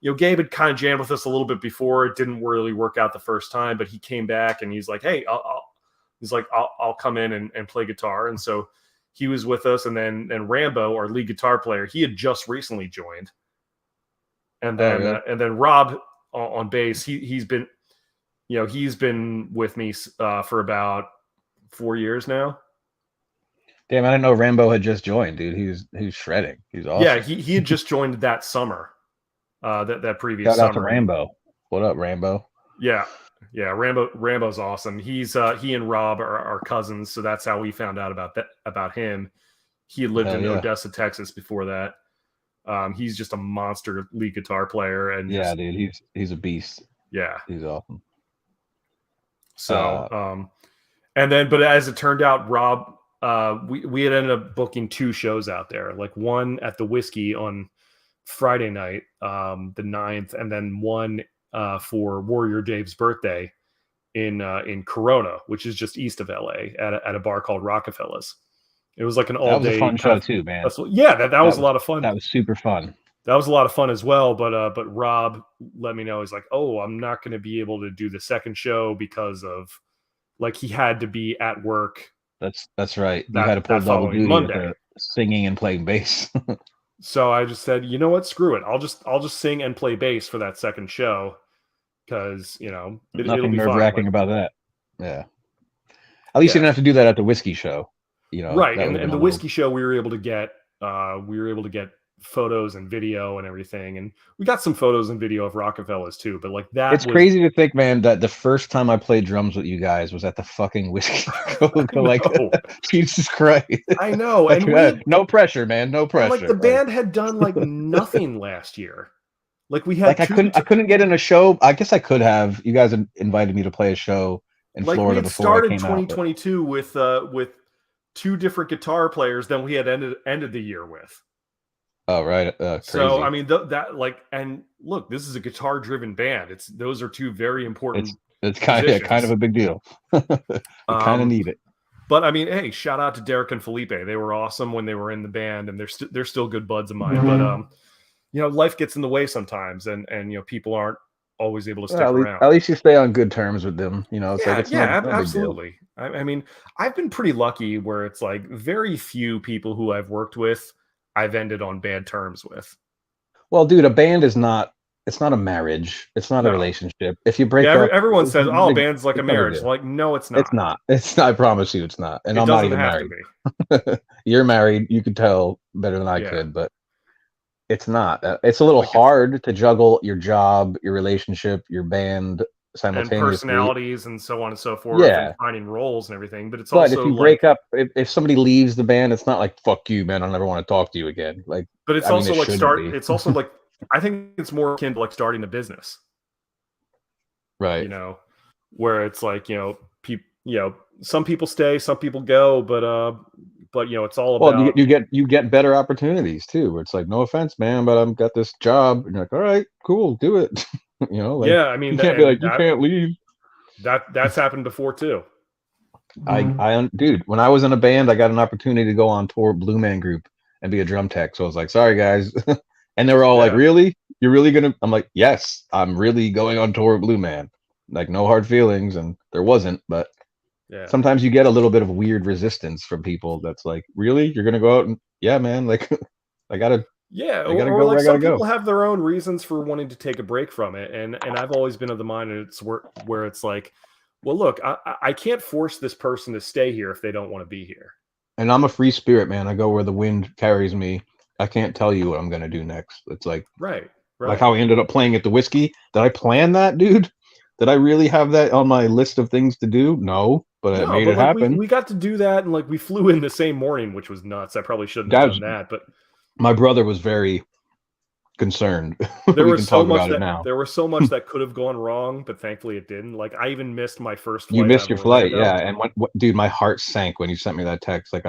Gabe had kind of jammed with us a little bit before. It didn't really work out the first time, but he came back and he's like, "Hey, I'll come in and play guitar." And so he was with us, and Rambo, our lead guitar player, he had just recently joined, and then Rob on bass, he's been. He's been with me for about 4 years now. Damn, I didn't know Rambo had just joined, dude. He's shredding. He's awesome. Yeah, he had just joined that summer. That previous Shout out summer. to Rambo. What up, Rambo? Yeah. Rambo's awesome. He and Rob are cousins, so that's how we found out about him. He had lived in Odessa, Texas before that. He's just a monster lead guitar player, and dude, he's a beast. Yeah, he's awesome. So, but as it turned out, Rob, we had ended up booking 2 shows out there, like one at the Whiskey on Friday night, the 9th, and then one for Warrior Dave's birthday in Corona, which is just east of LA, at a bar called Rockefeller's. It was like an all-day fun show too, man. that was a lot of fun. That was super fun. that was a lot of fun as well. But Rob let me know, he's like, oh, I'm not going to be able to do the second show because of like he had to be at work. That's right. You had to pull that double following duty with Monday. singing and playing bass. So I just said, you know what, screw it. I'll just sing and play bass for that second show because it'll Nothing be nerve fine. wracking about that. Yeah. At least you didn't have to do that at the whiskey show. Right. And the whiskey show we were able to get photos and video and everything, and we got some photos and video of Rockefellers too, but like that it's crazy to think, man, that the first time I played drums with you guys was at the fucking whiskey show. Like, Jesus Christ. I know. Like, And no pressure, man, no pressure. Like the band had done like nothing last year. Like we had I couldn't get in a show. I guess I could have. You guys invited me to play a show in Florida before I came 2022 out, with 2 different guitar players than we had ended the year with. Oh, right. So I mean that like, and look, this is a guitar driven band. Those are 2 very important. It's kind of a big deal. We kind of need it. But I mean, hey, shout out to Derek and Felipe. They were awesome when they were in the band, and they're still good buds of mine. But life gets in the way sometimes, and people aren't always able to stick around. At least you stay on good terms with them. It's absolutely. I mean, I've been pretty lucky where it's like very few people who I've worked with I've ended on bad terms with. Well, dude, a band is not. It's not a marriage. It's not a relationship. If you break up, everyone says, "Oh, a band's like a marriage." Like, no, it's not. It's not. It's not. I promise you, it's not. And I'm not even married. You're married. You could tell better than I could, but it's not. It's a little hard to juggle your job, your relationship, your band simultaneously, and personalities, and so on and so forth. And finding roles and everything. But also, if you break up, if somebody leaves the band, it's not like "fuck you, man. I'll never want to talk to you again." Like, but it's also like It's also like. I think it's more akin to like starting a business, right? Where it's like some people stay, some people go, but it's all about. Well, you get better opportunities too. Where it's like, no offense, man, but I've got this job, and you're like, all right, cool, do it. I mean, you can't be like, you can't leave. That's happened before too. Dude, when I was in a band, I got an opportunity to go on tour with Blue Man Group and be a drum tech. So I was like, sorry guys. And they were all like, really? You're really gonna? I'm like, yes, I'm really going on tour with Blue Man. Like, no hard feelings, and there wasn't, but sometimes you get a little bit of weird resistance from people. That's like, really? You're gonna go out and man, like, I gotta or like some people have their own reasons for wanting to take a break from it, and I've always been of the mind it's where it's like, well, look, I can't force this person to stay here if they don't want to be here. And I'm a free spirit, man. I go where the wind carries me. I can't tell you what I'm going to do next. It's like, right. Like how I ended up playing at the whiskey. Did I plan that, dude? Did I really have that on my list of things to do? No, but it made it happen. We got to do that, and like we flew in the same morning, which was nuts. I probably shouldn't have done that, but my brother was very concerned. There was so much that could have gone wrong, but thankfully it didn't. Like I even missed my first flight. You missed your flight, yeah. And dude, my heart sank when you sent me that text. Like,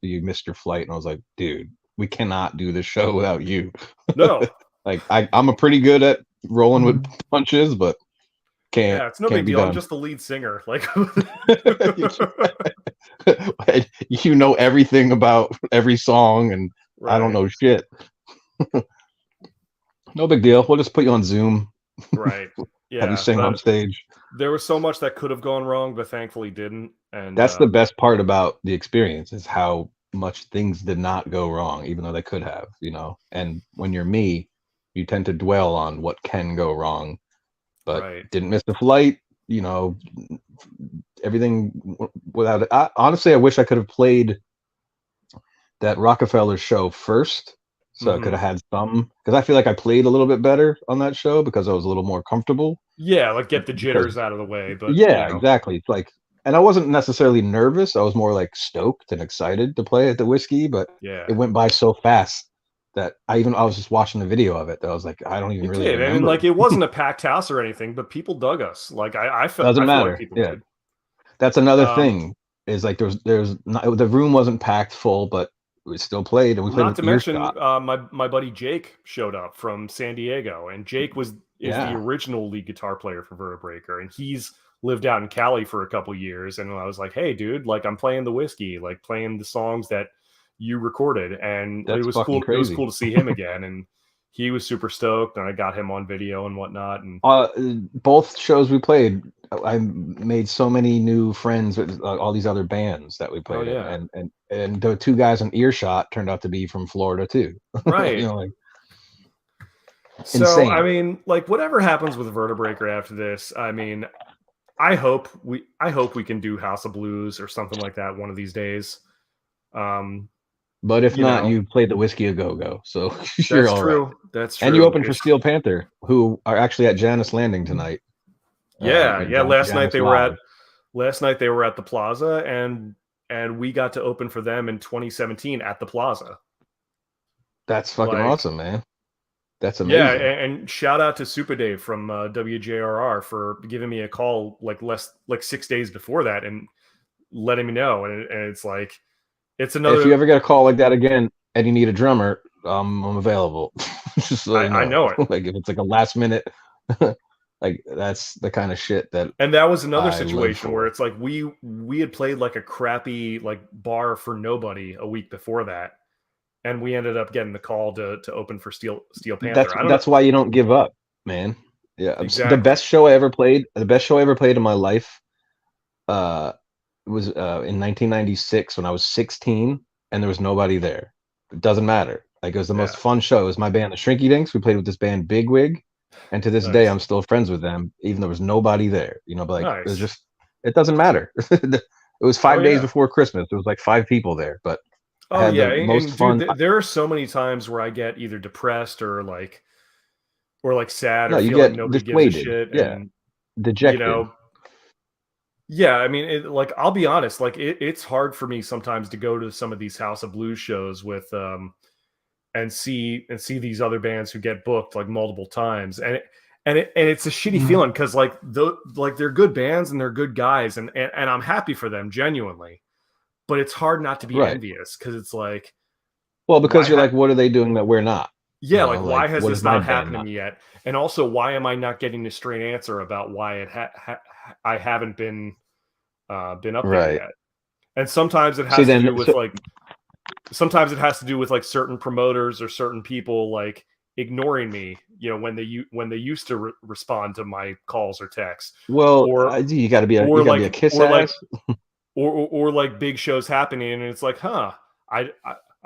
you missed your flight, and I was like, dude, we cannot do this show without you. No. Like I'm a pretty good at rolling with punches, but can't. Yeah, it's no big deal. I'm just the lead singer. Like you know everything about every song, and I don't know shit. No big deal. We'll just put you on Zoom. Right. Yeah. Have you sing on stage. There was so much that could have gone wrong, but thankfully didn't. And that's the best part about the experience, is how much things did not go wrong, even though they could have, And when you're me, you tend to dwell on what can go wrong, but didn't miss the flight, everything without it. Honestly, I wish I could have played that Rockefeller show first, so I could have had some, because I feel like I played a little bit better on that show because I was a little more comfortable. Yeah, like get the jitters out of the way. But exactly. It's like, and I wasn't necessarily nervous. I was more like stoked and excited to play at the whiskey, but it went by so fast that I was just watching the video of it. That I was like, I don't even really remember. And like, it wasn't a packed house or anything, but people dug us. Like I felt doesn't matter. Like people did. That's another thing, is like there's not, the room wasn't packed full, but we still played, and we played. Not to mention, my buddy Jake showed up from San Diego, and Jake is the original lead guitar player for Vertebreaker, and he's lived out in Cali for a couple years. And I was like, hey, dude, like I'm playing the whiskey, like playing the songs that you recorded, and it was cool. Crazy. It was cool to see him again, and he was super stoked, and I got him on video and whatnot. And both shows we played, I made so many new friends with all these other bands that we played in, and the two guys on Earshot turned out to be from Florida too. Right. Like, so insane. I mean, like whatever happens with Vertebreaker after this, I mean, I hope we can do House of Blues or something like that one of these days. But if not, you played the Whiskey a Go-Go, so you're all true. right. That's true. And you opened for Steel Panther, who are actually at Janus Landing tonight. Yeah. Last night they were at the Plaza, and we got to open for them in 2017 at the Plaza. That's fucking awesome, man. That's amazing. Yeah, and shout out to Super Dave from WJRR for giving me a call like 6 days before that and letting me know. And it's like, it's another. If you ever get a call like that again and you need a drummer, I'm available. Just so I know it. Like if it's like a last minute, like that's the kind of shit that. And that was another situation where it's like we had played like a crappy like bar for nobody a week before that. And we ended up getting the call to open for Steel Panther. That's why you don't give up, man. Yeah, exactly. The best show I ever played in my life, was in 1996 when I was 16, and there was nobody there. It doesn't matter. Like, it was the most fun show. It was my band, the Shrinky Dinks. We played with this band, Bigwig, and to this day, I'm still friends with them, even though there was nobody there. You know, but like, it was just, it doesn't matter. It was 5 days before Christmas. There was like 5 people there, but. Oh yeah, most fun. Dude, there are so many times where I get either depressed or like sad, or feel like nobody gives a shit. Yeah, and, dejected. You know, yeah, I mean, like I'll be honest, like it's hard for me sometimes to go to some of these House of Blues shows with and see these other bands who get booked like multiple times, and it's a shitty feeling because like they're good bands and they're good guys, and I'm happy for them genuinely. But it's hard not to be envious because it's like, well, because you're like, what are they doing that we're not? Yeah, like why has this not happened to me yet? And also, why am I not getting a straight answer about why I haven't been up there yet? And sometimes it has to do with sometimes it has to do with like certain promoters or certain people like ignoring me, you know, when they used to respond to my calls or texts. Well, you got to be a kiss ass. Or like big shows happening, and it's like, I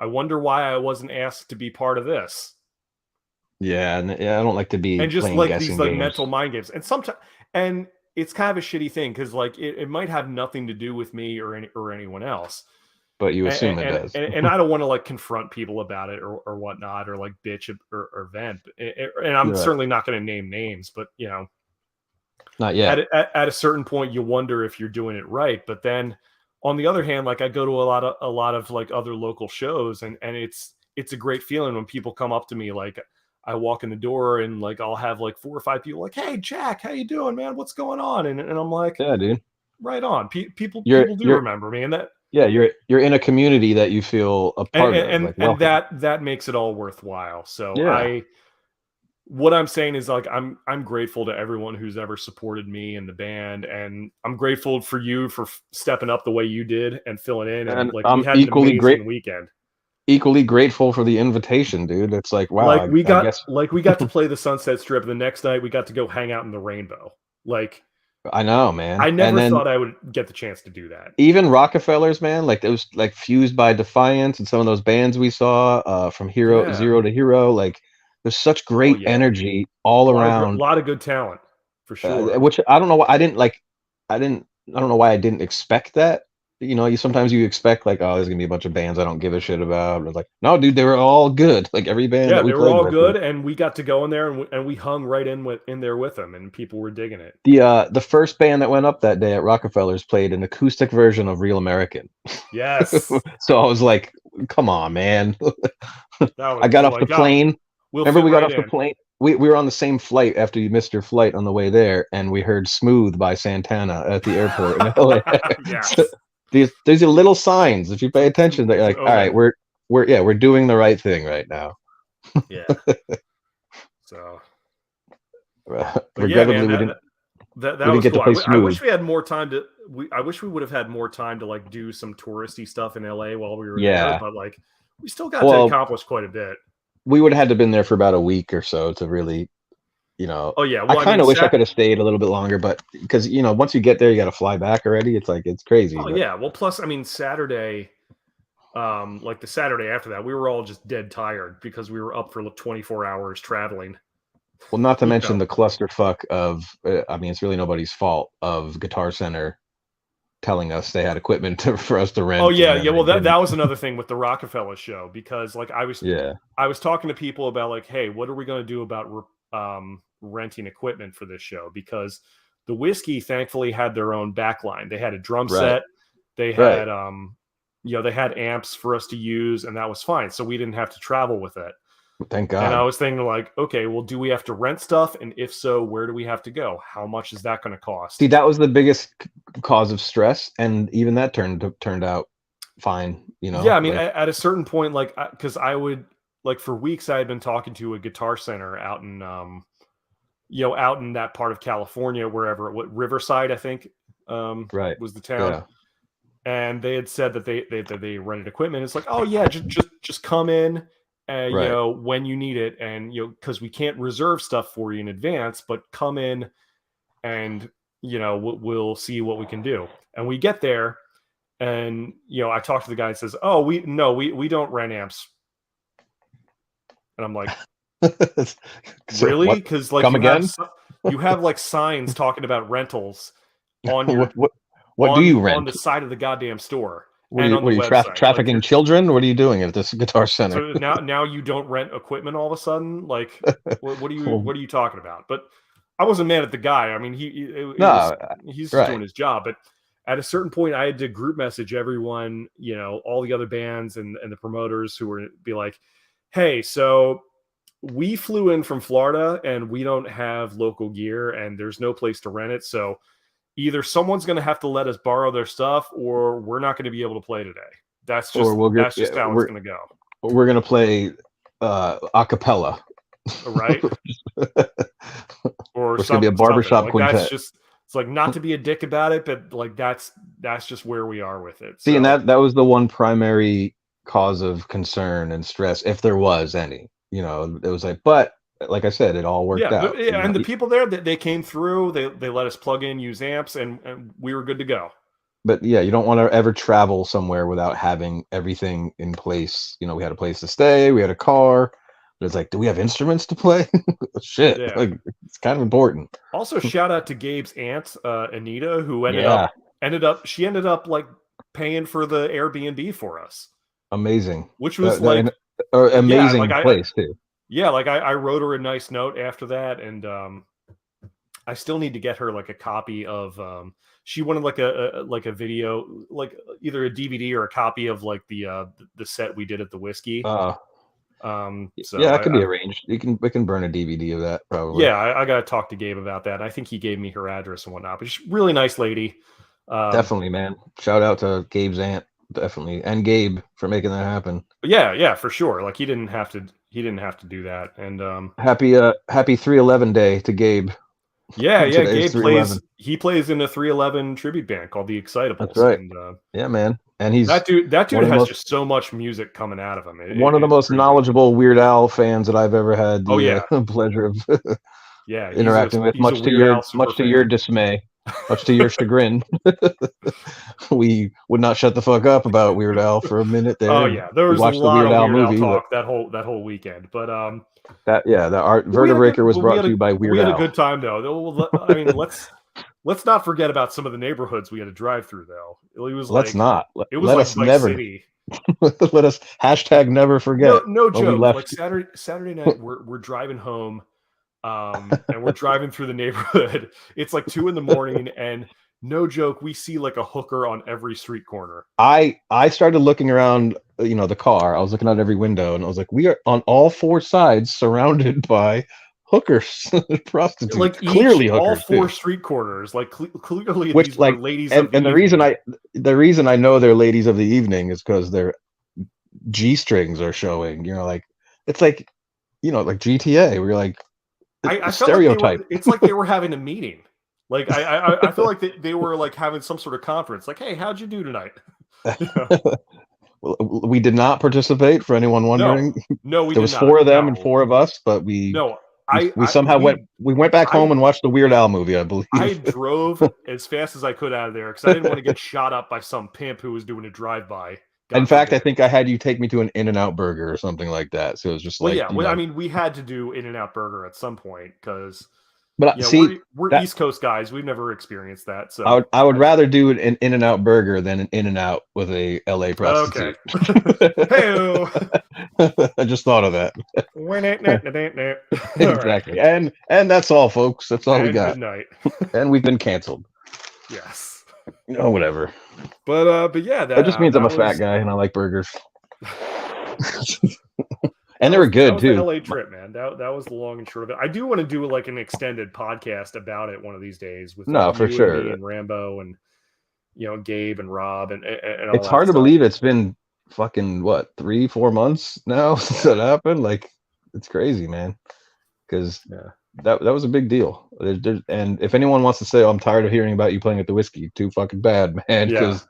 wonder why I wasn't asked to be part of this. Yeah, I don't like to be and just like these like mental mind games, and sometimes, and it's kind of a shitty thing because like it might have nothing to do with me or anyone else, but you assume it does. And I don't want to like confront people about it or whatnot, or like bitch or vent. And I'm certainly not going to name names, but you know. Not yet. At a certain point, you wonder if you're doing it right. But then, on the other hand, like I go to a lot of like other local shows, and it's a great feeling when people come up to me. Like I walk in the door, and like I'll have like 4 or 5 people like, "Hey, Jack, how you doing, man? What's going on?" And I'm like, "Yeah, dude, right on." People do remember me, and that you're in a community that you feel a part of, and that makes it all worthwhile. So what I'm saying is like I'm grateful to everyone who's ever supported me and the band, and I'm grateful for you for stepping up the way you did and filling in. And like we had an amazing weekend. Equally grateful for the invitation, dude. It's like, wow. Like we got to play the Sunset Strip. The next night we got to go hang out in the Rainbow. Like I know, man. I never thought I would get the chance to do that. Even Rockefellers, man. Like it was like Fused by Defiance and some of those bands we saw from Zero to Hero. Like there's such great energy all around. A lot of good talent, for sure. Which I don't know why I don't know why I didn't expect that. You know, sometimes you expect like, oh, there's gonna be a bunch of bands I don't give a shit about. And it's like, no, dude, they were all good. Like every band. Yeah, they were all good, and we got to go in there and we hung right in there with them, and people were digging it. The first band that went up that day at Rockefellers played an acoustic version of Real American. Yes. So I was like, come on, man. I got off the plane. Remember, we got off the plane. We were on the same flight after you missed your flight on the way there, and we heard "Smooth" by Santana at the airport in LA. Yes. So these are little signs if you pay attention that you're like, all right, we're doing the right thing right now. Yeah. So, regrettably, we didn't. That was cool. To play Smooth. I wish we had more time to. I wish we would have had more time to like do some touristy stuff in LA while we were there, but like we still got to accomplish quite a bit. we would have had to been there for about a week or so to really, Oh yeah, I well, I kind mean, of wish I could have stayed a little bit longer, but because once you get there, you got to fly back already. It's like it's crazy. oh But yeah, well, plus, I mean, Saturday, like the Saturday after that, we were all just dead tired because we were up for 24 hours traveling. well, not to mention know. the clusterfuck of, I mean, it's really nobody's fault of Guitar Center telling us they had equipment for us to rent. Oh yeah, and then yeah. they Well, that didn't. was another thing with the Rockefeller show because like Yeah, I was talking to people about like, hey, what are we going to do about renting equipment for this show? Because the Whiskey thankfully had their own backline. They had a drum right, set. They right. had they had amps for us to use, and that was fine. So we didn't have to travel with it. Thank And I God. was thinking like, okay, well, do we have to rent stuff? And if so, where do we have to go? How much is that going to See, cost? that was the biggest cause of stress, and even that turned out fine. Yeah, I mean, Like at a certain point, like, because I would like for weeks, I had been talking to a Guitar Center out in, out in that part of California, wherever, what Riverside, I think, right, was the town, yeah, and they had said that they rented equipment. It's like, oh yeah, just come in, right. when you need it, and because we can't reserve stuff for you in advance, but come in, and we'll see what we can do. And we get there. And I talked to the guy and says, "Oh, we don't rent amps." And I'm like, So "Really?" what? Because like Come again? you have like signs talking about rentals on your What do you on the rent? side of the goddamn store What are and you on the what are you website. Like trafficking children? What are you doing at this Guitar Center? so now you don't rent equipment all of a sudden. Like what are you Well, what are you talking about? But I wasn't mad at the guy. I mean, it was no, he's just doing right. his job. But at a certain point, I had to group message everyone, all the other bands and the promoters who were be like, "Hey, so we flew in from Florida and we don't have local gear and there's no place to rent it. So either someone's going to have to let us borrow their stuff or we're not going to be able to play today. Or That's just how it's going to go." we're gonna play a cappella. Right? Or It's gonna be a something barbershop like that's quintet. just it's like not to be a dick about it, but like that's just where we are with it. See, and So that was the one primary cause of concern and stress, if there was any. It was like, but like I said, it all worked yeah, out. and the people there that they came through, they let us plug in, use amps, and we were good to go. But yeah, you don't want to ever travel somewhere without having everything in place. We had a place to stay, we had a car. But it's like, do we have instruments to play? Shit, Yeah. like it's kind of important. Also, shout out to Gabe's aunt, Anita, who ended Yeah, up like paying for the Airbnb for us, amazing. which was like, yeah, like Amazing place too. yeah, like I wrote her a nice note after that, and I still need to get her like a copy of. She wanted like a video, like either a DVD or a copy of like the set we did at the Whiskey. So Yeah, that could be arranged. We can burn a DVD of that probably. Yeah, I got to talk to Gabe about that. I think he gave me her address and whatnot. But she's a really nice lady. Definitely, man. Shout out to Gabe's aunt, definitely, and Gabe for making that happen. Yeah, for sure. Like he didn't have to do that. And happy 311 day to Gabe. Yeah, Today's Gabe 311. plays in a 311 tribute band called the Excitables. That's right. And yeah, man. And he's that dude has just so much music coming out of him. One of the most crazy. knowledgeable Weird Al fans that I've ever had the pleasure of interacting with, much to your dismay, much to your chagrin. We would not shut the fuck up about Weird Al for a minute there. Oh yeah, there was a lot the Weird of Al Weird movie, Al talk that whole weekend. But the art Vertebreaker was brought to you by Weird Al. We had a good time though. I mean, let's not forget about some of the neighborhoods we had to drive through though. It was Let's not. It was like Vice City. Let us never forget. No joke. Like Saturday night, we're driving home, and we're driving through the neighborhood. It's like 2 a.m, and no joke, we see like a hooker on every street corner. I started looking around, the car. I was looking out every window, and I was like, we are on all 4 sides surrounded by hookers, prostitutes, like clearly hookers, all 4 too. street corners, like clearly Which, these are ladies. And the reason I know they're ladies of the evening is because their G strings are showing. It's like, like GTA. We're like, I stereotype. Like it's like they were having a meeting. Like I feel like they were like having some sort of conference. Like, hey, how'd you do tonight? We did not participate, for anyone wondering. No, we there did was not. 4 of them and No. 4 of us, but we somehow went back home and watched the Weird Al movie, I believe. I drove as fast as I could out of there because I didn't want to get shot up by some pimp who was doing a drive-by. In fact, I think I had you take me to an In-N-Out burger or something like that. So it was just I mean, we had to do In-N-Out burger at some point because we're East Coast guys. We've never experienced that. So I would rather do an In-N-Out burger than an In-N-Out with a LA prostitute. Okay. Hey-o. I just thought of that. Exactly. Right. And that's all, folks. That's all we got. Good night. And we've been canceled. Yes. Oh, whatever. But yeah, that just means I'm a fat guy and I like burgers. And they were good too. That was the LA trip, man. That was the long and short of it. I do want to do like an extended podcast about it one of these days with for sure. And me and Rambo and Gabe and Rob and all it's hard to believe it's been fucking 3-4 months now since that happened. Like, it's crazy, man. Because that was a big deal. And if anyone wants to say, "Oh, I'm tired of hearing about you playing at the Whiskey," too fucking bad, man. Because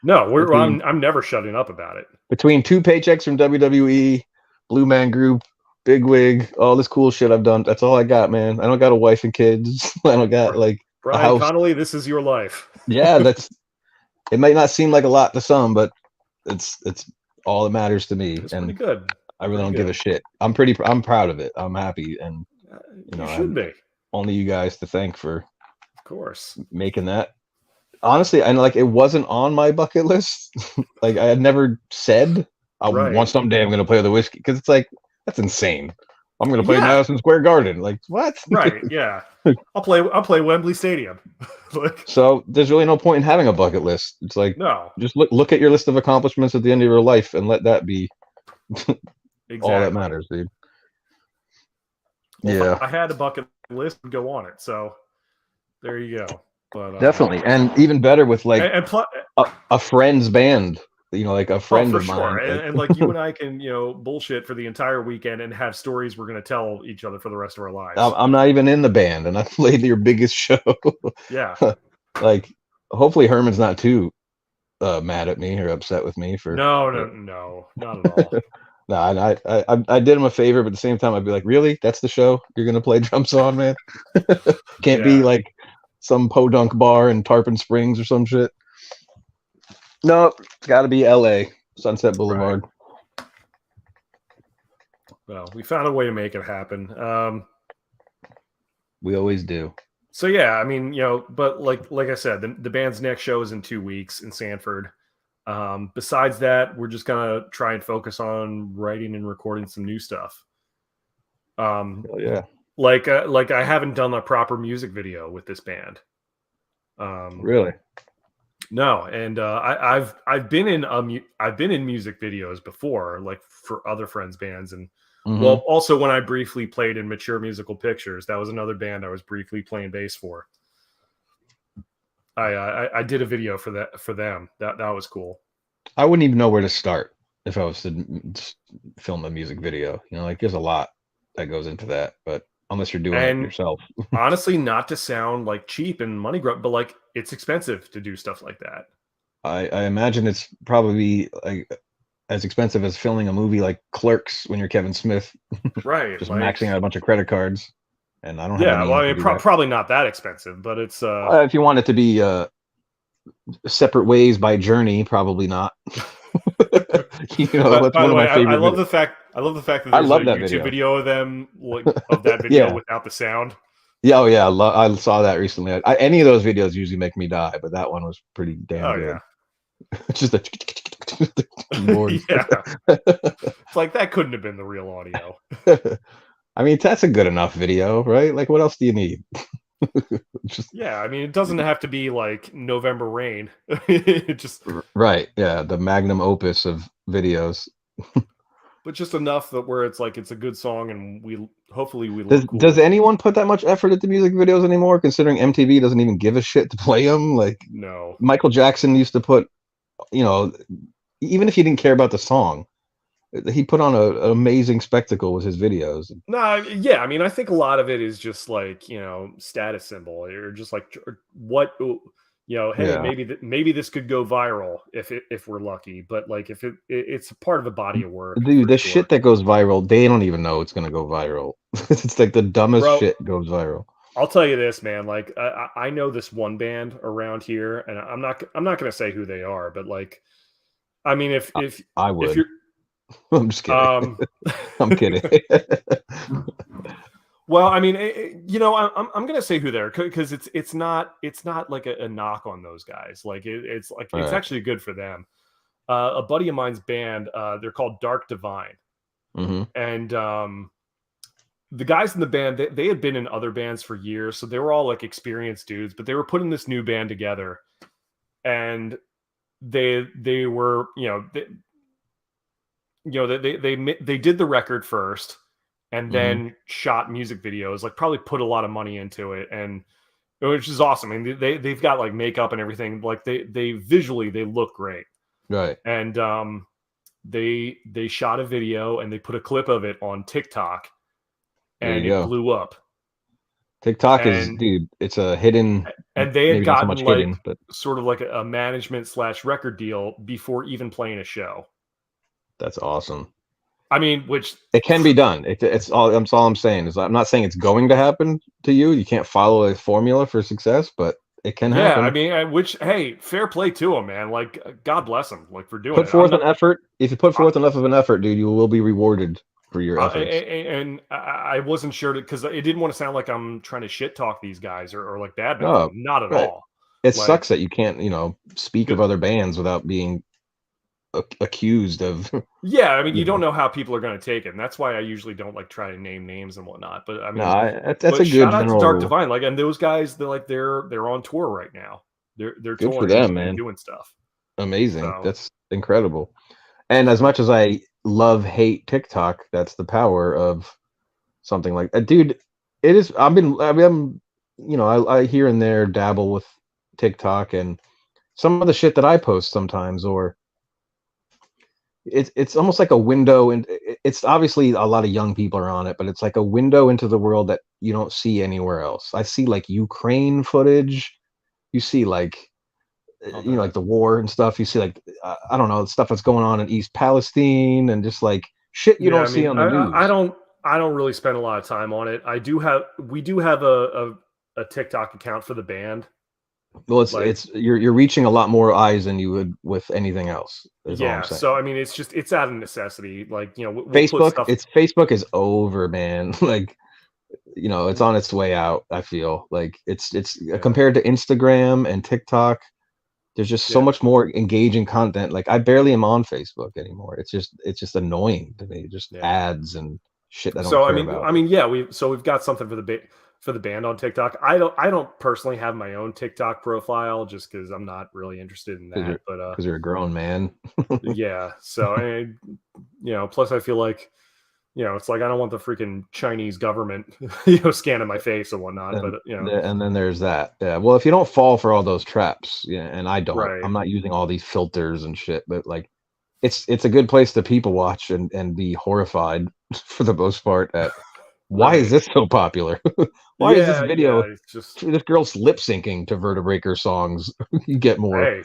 no, I'm never shutting up about it. Between 2 paychecks from WWE, Blue Man Group, Bigwig, all this cool shit I've done, that's all I got, man. I don't got a wife and kids. I don't got like Brian a house. Connolly, this is your life. Yeah, it might not seem like a lot to some, but it's all that matters to me. It's pretty good. I really don't give a shit. I'm proud of it. I'm happy, and you should be. Only you guys to thank for, of course, making that. Honestly, and like it wasn't on my bucket list. Like I had never said I want someday I'm going to play the Whiskey, because it's like that's insane. I'm going to play Madison Square Garden. Like what? Right? Yeah. I'll play Wembley Stadium. So there's really no point in having a bucket list. It's like just look at your list of accomplishments at the end of your life and let that be all that matters, dude. Well, if I had a bucket list, and go on it. So there you go. But definitely, and even better with like a friend's band. Like a friend of mine. Sure. And like you and I can, bullshit for the entire weekend and have stories we're going to tell each other for the rest of our lives. I'm not even in the band, and I played your biggest show. Yeah. Like, hopefully Herman's not too mad at me or upset with me for. No, not at all. No, I did him a favor, but at the same time, I'd be like, really? That's the show you're going to play drums on, man? Can't be like some podunk bar in Tarpon Springs or some shit. No, it's got to be L.A. Sunset Boulevard. Right. Well, we found a way to make it happen. We always do. So yeah, I mean, but like I said, the band's next show is in 2 weeks in Sanford. Besides that, we're just gonna try and focus on writing and recording some new stuff. Yeah. Like I haven't done a proper music video with this band. Really? No, and I've been in music videos before, like for other friends' bands, and well, also when I briefly played in Mature Musical Pictures, that was another band I was briefly playing bass for. I did a video for them. That was cool. I wouldn't even know where to start if I was to film a music video. Like there's a lot that goes into that, but unless you're doing it yourself. Honestly, not to sound like cheap and money grub, but like it's expensive to do stuff like that. I imagine it's probably like as expensive as filming a movie like Clerks when you're Kevin Smith. Right. Just maxing out a bunch of credit cards. And I don't have well, I mean, probably not that expensive, but it's if you want it to be separate ways by Journey, probably not. That's one of my favorite. I love the fact that there's a YouTube video of them of that video without the sound. Yeah, I saw that recently. Any of those videos usually make me die, but that one was pretty damn good. Yeah. It's just a keyboard. It's like that couldn't have been the real audio. I mean, that's a good enough video, right? Like, what else do you need? I mean, it doesn't have to be like November Rain. Just right. Yeah, the magnum opus of videos. But just enough that where it's like it's a good song, and we look cool. Does anyone put that much effort into music videos anymore? Considering MTV doesn't even give a shit to play them. Like, no. Michael Jackson used to put, even if he didn't care about the song, he put on an amazing spectacle with his videos. I mean, I think a lot of it is just like status symbol, or just like what hey, maybe this could go viral if we're lucky. But like if it's a part of a body of work. Dude, the shit that goes viral, they don't even know it's gonna go viral. It's like the dumbest shit goes viral. I'll tell you this, man. Like I know this one band around here, and I'm not gonna say who they are, but like, I mean, if I would, if you're, I'm just kidding. I'm kidding. Well, I mean, I'm gonna say who they're, because it's not like a knock on those guys. Like it's actually good for them. A buddy of mine's band, they're called Dark Divine, and the guys in the band, they had been in other bands for years, so they were all like experienced dudes. But they were putting this new band together, and they were they did the record first. And then shot music videos, like probably put a lot of money into it, and which is awesome. I mean, they've got like makeup and everything. Like they visually they look great, right? And they shot a video and they put a clip of it on TikTok, and it blew up. TikTok is, dude, it's a hidden. And they had gotten so like hidden, but sort of like a management / record deal before even playing a show. That's awesome. I mean, which it can be done. It's all. That's all I'm saying. Is I'm not saying it's going to happen to you. You can't follow a formula for success, but it can happen. Yeah, I mean, hey, fair play to him, man. Like, God bless him, like for doing it. Put forth an effort. If you put forth enough of an effort, dude, you will be rewarded for your efforts. And I wasn't sure because it didn't want to sound like I'm trying to shit talk these guys or like bad. No, not at all. It sucks that you can't, speak of other bands without being accused of. Yeah, I mean, you don't know how people are going to take it, and that's why I usually don't like try to name names and whatnot. But I mean, that's a good shout out general to Dark rule. Divine, like, and those guys, they're on tour right now. They're good touring for them, man, doing stuff. Amazing, that's incredible. And as much as I hate TikTok, that's the power of something like that, dude. It is. I'm I here and there dabble with TikTok and some of the shit that I post sometimes, or it's almost like a window, and it's obviously a lot of young people are on it, but it's like a window into the world that you don't see anywhere else. I see like Ukraine footage, you see like like the war and stuff, you see like I don't know, stuff that's going on in East Palestine, and just like shit you don't see on the news. I don't really spend a lot of time on it. We do have a TikTok account for the band. Well, it's you're reaching a lot more eyes than you would with anything else. Yeah, so I mean, it's out of necessity. Like, we'll Facebook, Facebook is over, man. Like, it's on its way out. I feel like it's compared to Instagram and TikTok, there's just so much more engaging content. Like, I barely am on Facebook anymore. It's just annoying to me. Just ads and shit I don't care about. I mean, yeah, we've got something for the band on TikTok. I don't personally have my own TikTok profile just because I'm not really interested in that. But because you're a grown man. Yeah. So and plus I feel like it's like I don't want the freaking Chinese government scanning my face and whatnot. And then there's that. Yeah. Well, if you don't fall for all those traps, and I don't. Right. I'm not using all these filters and shit, but like it's a good place to people watch and be horrified for the most part at why is this so popular? Why is this video just this girl's lip syncing to Vertebraker songs? You get more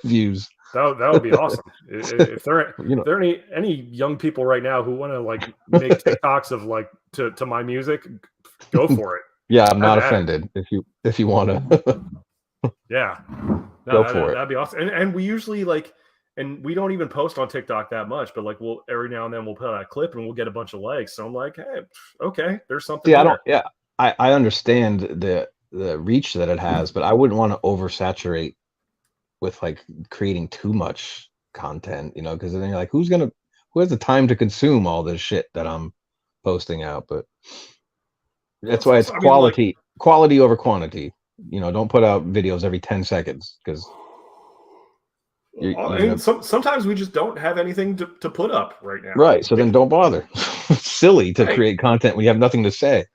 views. That would be awesome. If there are any young people right now who want to like make TikToks of like to my music, go for it. Yeah, I'm not offended if you want to. Yeah, go for it. That'd be awesome. And we usually like. And we don't even post on TikTok that much, but like every now and then we'll put out a clip and we'll get a bunch of likes. So I'm like, hey, okay, there's something. Yeah, I understand the reach that it has, but I wouldn't want to oversaturate with like creating too much content, because then you're like, who has the time to consume all this shit that I'm posting out? But that's why it's quality over quantity. Don't put out videos every 10 seconds because. Sometimes we just don't have anything to put up right now. Right. So then don't bother. It's silly to create content when you have nothing to say.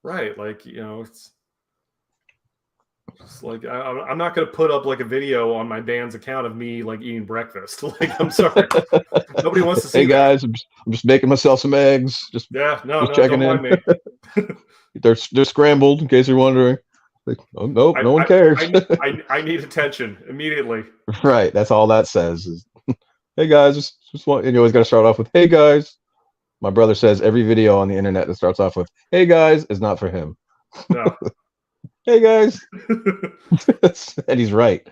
Right. Like, it's just like, I'm not going to put up like a video on my band's account of me like eating breakfast. Like, I'm sorry. Nobody wants to see Hey guys, I'm just making myself some eggs. Just checking don't in. mind me. They're scrambled in case you're wondering. Like, oh, nope, no one cares. I need attention immediately. Right. That's all that says is, hey guys, just want, and you always got to start off with, hey guys. My brother says every video on the internet that starts off with, hey guys, is not for him. No. Hey guys. And he's right.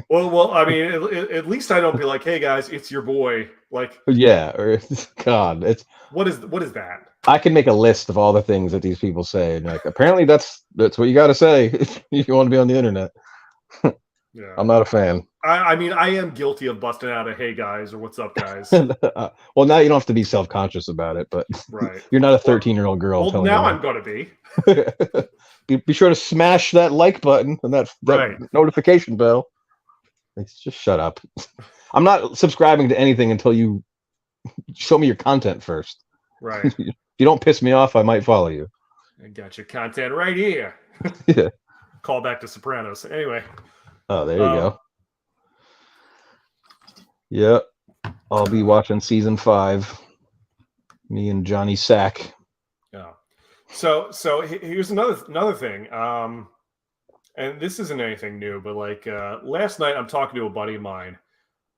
Well, I mean, at least I don't be like, hey guys, it's your boy. Like, yeah, or God, it's what is that? I can make a list of all the things that these people say, and like apparently that's what you got to say if you want to be on the internet. Yeah, I'm not a fan. I mean, I am guilty of busting out a "Hey guys" or "What's up, guys." Well, now you don't have to be self-conscious about it, but right, you're not a 13-year-old girl. Well, now I'm gonna be. Be sure to smash that like button and that notification bell. Just shut up. I'm not subscribing to anything until you show me your content first. Right. If you don't piss me off, I might follow you. I got your content right here. Yeah. Call back to Sopranos. Anyway. Oh, there you go. Yep. I'll be watching season 5. Me and Johnny Sack. Yeah. So here's another thing. And this isn't anything new, but like last night I'm talking to a buddy of mine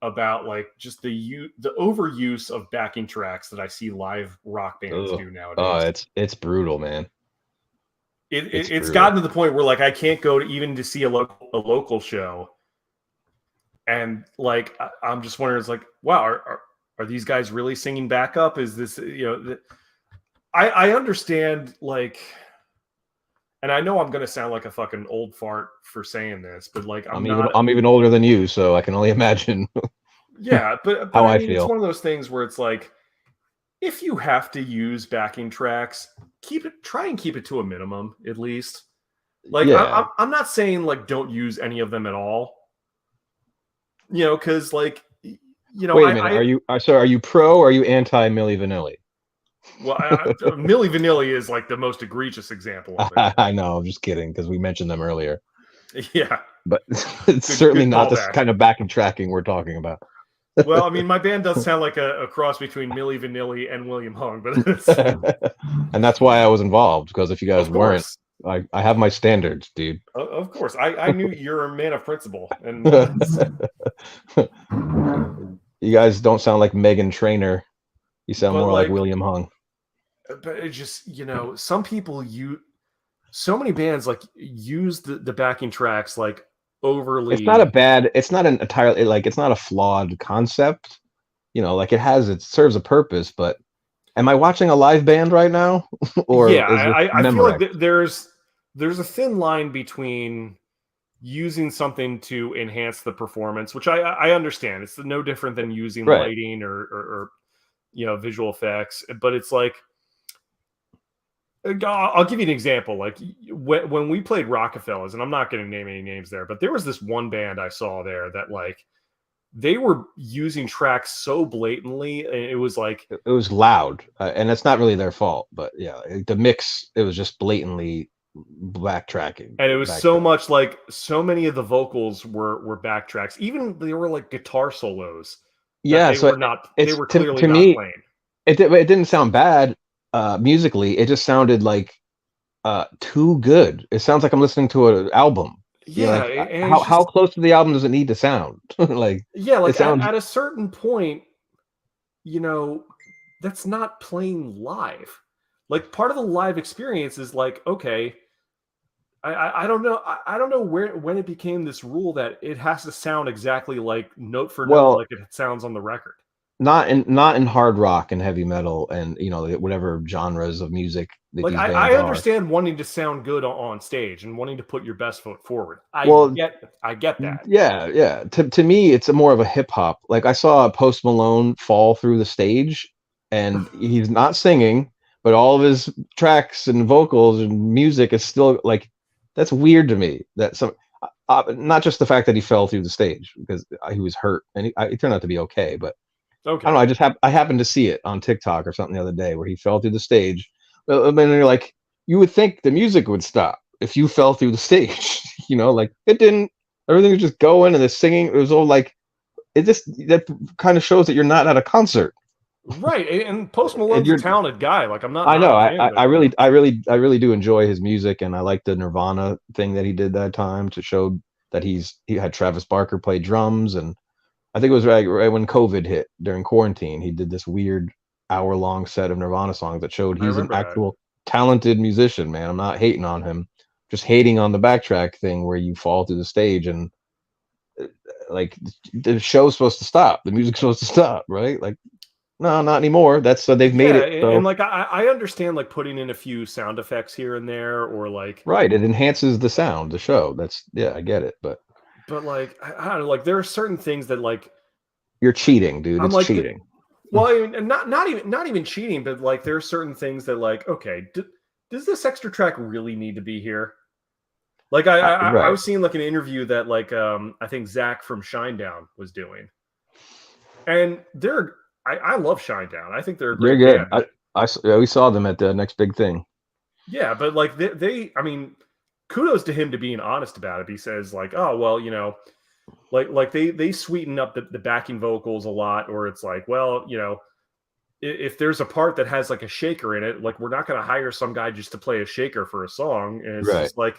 about like just the overuse of backing tracks that I see live rock bands do nowadays. Oh, it's brutal, man. It's gotten to the point where like I can't go to see a local show, and like I'm just wondering, it's like, wow, are these guys really singing backup? Is this I understand, like, and I know I'm gonna sound like a fucking old fart for saying this, but like I'm even older than you, so I can only imagine. Yeah, but how I feel. It's one of those things where it's like, if you have to use backing tracks, try and keep it to a minimum at least. Like, yeah. I'm not saying like don't use any of them at all. Because like, Wait a minute, are you pro or are you anti Milli Vanilli? Well, Milli Vanilli is like the most egregious example of it. I know, I'm just kidding because we mentioned them earlier. Yeah, but it's certainly not this kind of backing tracking we're talking about. Well, I mean, my band does sound like a cross between Milli Vanilli and William Hung, but and that's why I was involved, because if you guys weren't, I have my standards, dude. Of course, I knew you're a man of principle, and you guys don't sound like Meghan Trainor. You sound more like William Hung. But it just, some people so many bands like use the backing tracks like overly. It's not an entirely, like, it's not a flawed concept. Like it serves a purpose, but am I watching a live band right now? Or yeah, I feel like there's a thin line between using something to enhance the performance, which I understand. It's no different than using lighting or visual effects, but it's like, I'll give you an example. Like when we played Rockefellers, and I'm not going to name any names there, but there was this one band I saw there that like they were using tracks so blatantly, and it was like it was loud, and it's not really their fault. But yeah, the mix, it was just blatantly backtracking, and it was so much like so many of the vocals were backtracks. Even they were like guitar solos. Yeah, they were clearly not playing. It didn't sound bad. Musically, it just sounded like too good. It sounds like I'm listening to an album. Yeah, how close to the album does it need to sound? At a certain point, that's not playing live. Like, part of the live experience is like, okay, I don't know. I don't know when it became this rule that it has to sound exactly like note for note, like it sounds on the record. Not in hard rock and heavy metal and whatever genres of music that like these bands I are. understand wanting to sound good on stage and wanting to put your best foot forward. I get that. Yeah. To me, it's more of a hip hop. Like, I saw Post Malone fall through the stage, and he's not singing, but all of his tracks and vocals and music is still like, that's weird to me. That not just the fact that he fell through the stage because he was hurt, and he turned out to be okay, but. Okay. I don't know. I happened to see it on TikTok or something the other day where he fell through the stage. I mean, you're like, you would think the music would stop if you fell through the stage. Like, it didn't. Everything was just going, and the singing, it was all like, that kind of shows that you're not at a concert. Right, and Post And Malone's a you're, talented guy. Like I'm I not know, a fan of I it. really, I really do enjoy his music, and I like the Nirvana thing that he did that time to show that he had Travis Barker play drums, and I think it was right when COVID hit during quarantine, he did this weird hour-long set of Nirvana songs that showed I he's an remember that. actual talented musician, man. I'm not hating on him, just hating on the backtrack thing where you fall through the stage and like the show's supposed to stop, the music's supposed to stop, right? Like, no, not anymore. That's so they've made Yeah, it and so like I understand like putting in a few sound effects here and there, or like, right. It enhances the sound, the show. That's yeah, I get it, but like I don't know, like there are certain things that like you're cheating, dude. I'm It's like, cheating. well, I mean, and not even cheating, but like there are certain things that like, okay, does this extra track really need to be here? Like I Right. was seeing like an interview that like I think Zach from Shinedown was doing, and I love Shinedown. I think they're a You're great good. band, but Yeah, we saw them at the next big thing. yeah, but like they I mean, kudos to him to being honest about it. He says like, oh well, like they sweeten up the backing vocals a lot, or it's like, well, if there's a part that has like a shaker in it, like we're not going to hire some guy just to play a shaker for a song. And it's Right. just like,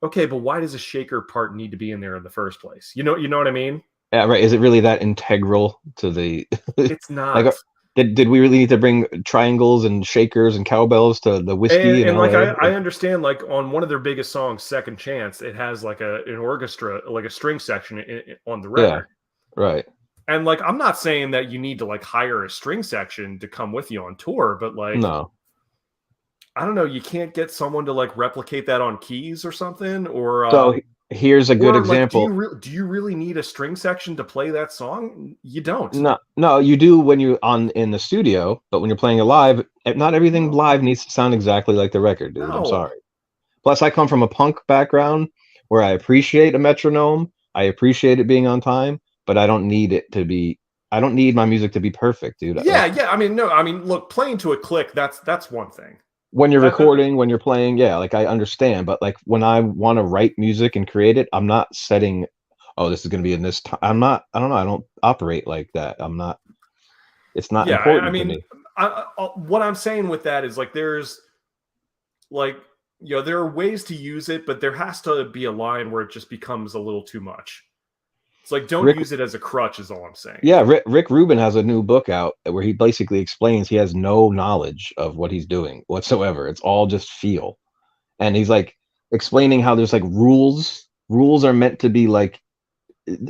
okay, but why does a shaker part need to be in there in the first place? You know what I mean? Yeah, right. Is it really that integral to the It's like not. did we really need to bring triangles and shakers and cowbells to the And, whiskey in and like LA? I understand, like on one of their biggest songs, Second Chance, it has like an orchestra, like a string section on the Yeah, record. right. And like I'm not saying that you need to like hire a string section to come with you on tour, but like No. I don't know, you can't get someone to like replicate that on keys or something, So here's a good or like example. do you really need a string section to play that song? You don't. No, no, you do when you on in the studio, but when you're playing it live, not everything No, live needs to sound exactly like the record, dude. I'm no. sorry. Plus, I come from a punk background where I appreciate a metronome. I appreciate it being on time, but I don't need it to be. I don't need my music to be perfect, dude. Yeah, Like yeah. I mean, no. I mean, look, playing to a click. That's one thing. when you're That recording, when you're playing, yeah, like I understand. But like when I want to write music and create it, I'm not setting. Oh, this is going to be in this time. I'm not. I don't know. I don't operate like that. I'm not. It's not yeah. I important to mean, me. what I'm saying with that is like there's like there are ways to use it, but there has to be a line where it just becomes a little too much. It's like don't Rick, use it as a crutch. Is all I'm saying. yeah, Rick Rubin has a new book out where he basically explains he has no knowledge of what he's doing whatsoever. It's all just feel. And he's like explaining how there's like rules. Rules are meant to be like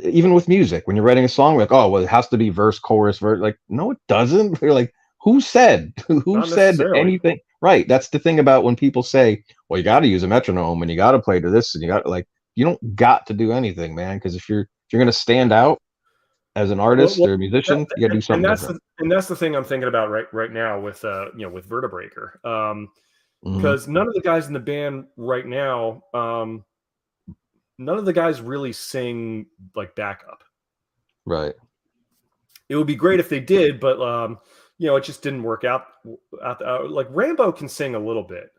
even with music, when you're writing a song, like, oh well, it has to be verse, chorus, verse. Like, no, it doesn't. You're like, who said? Who Not said necessarily. anything? Right. That's the thing about when people say, well, you got to use a metronome and you got to play to this and you got like, you don't got to do anything, man. Because if you're gonna stand out as an artist Well, or a musician, you got to do and something different. that's the thing I'm thinking about right now with with Vertebreaker, Hmm. because none of the guys in the band right now, none of the guys really sing like backup. Right. It would be great if they did, but it just didn't work out. Like Rambo can sing a little bit.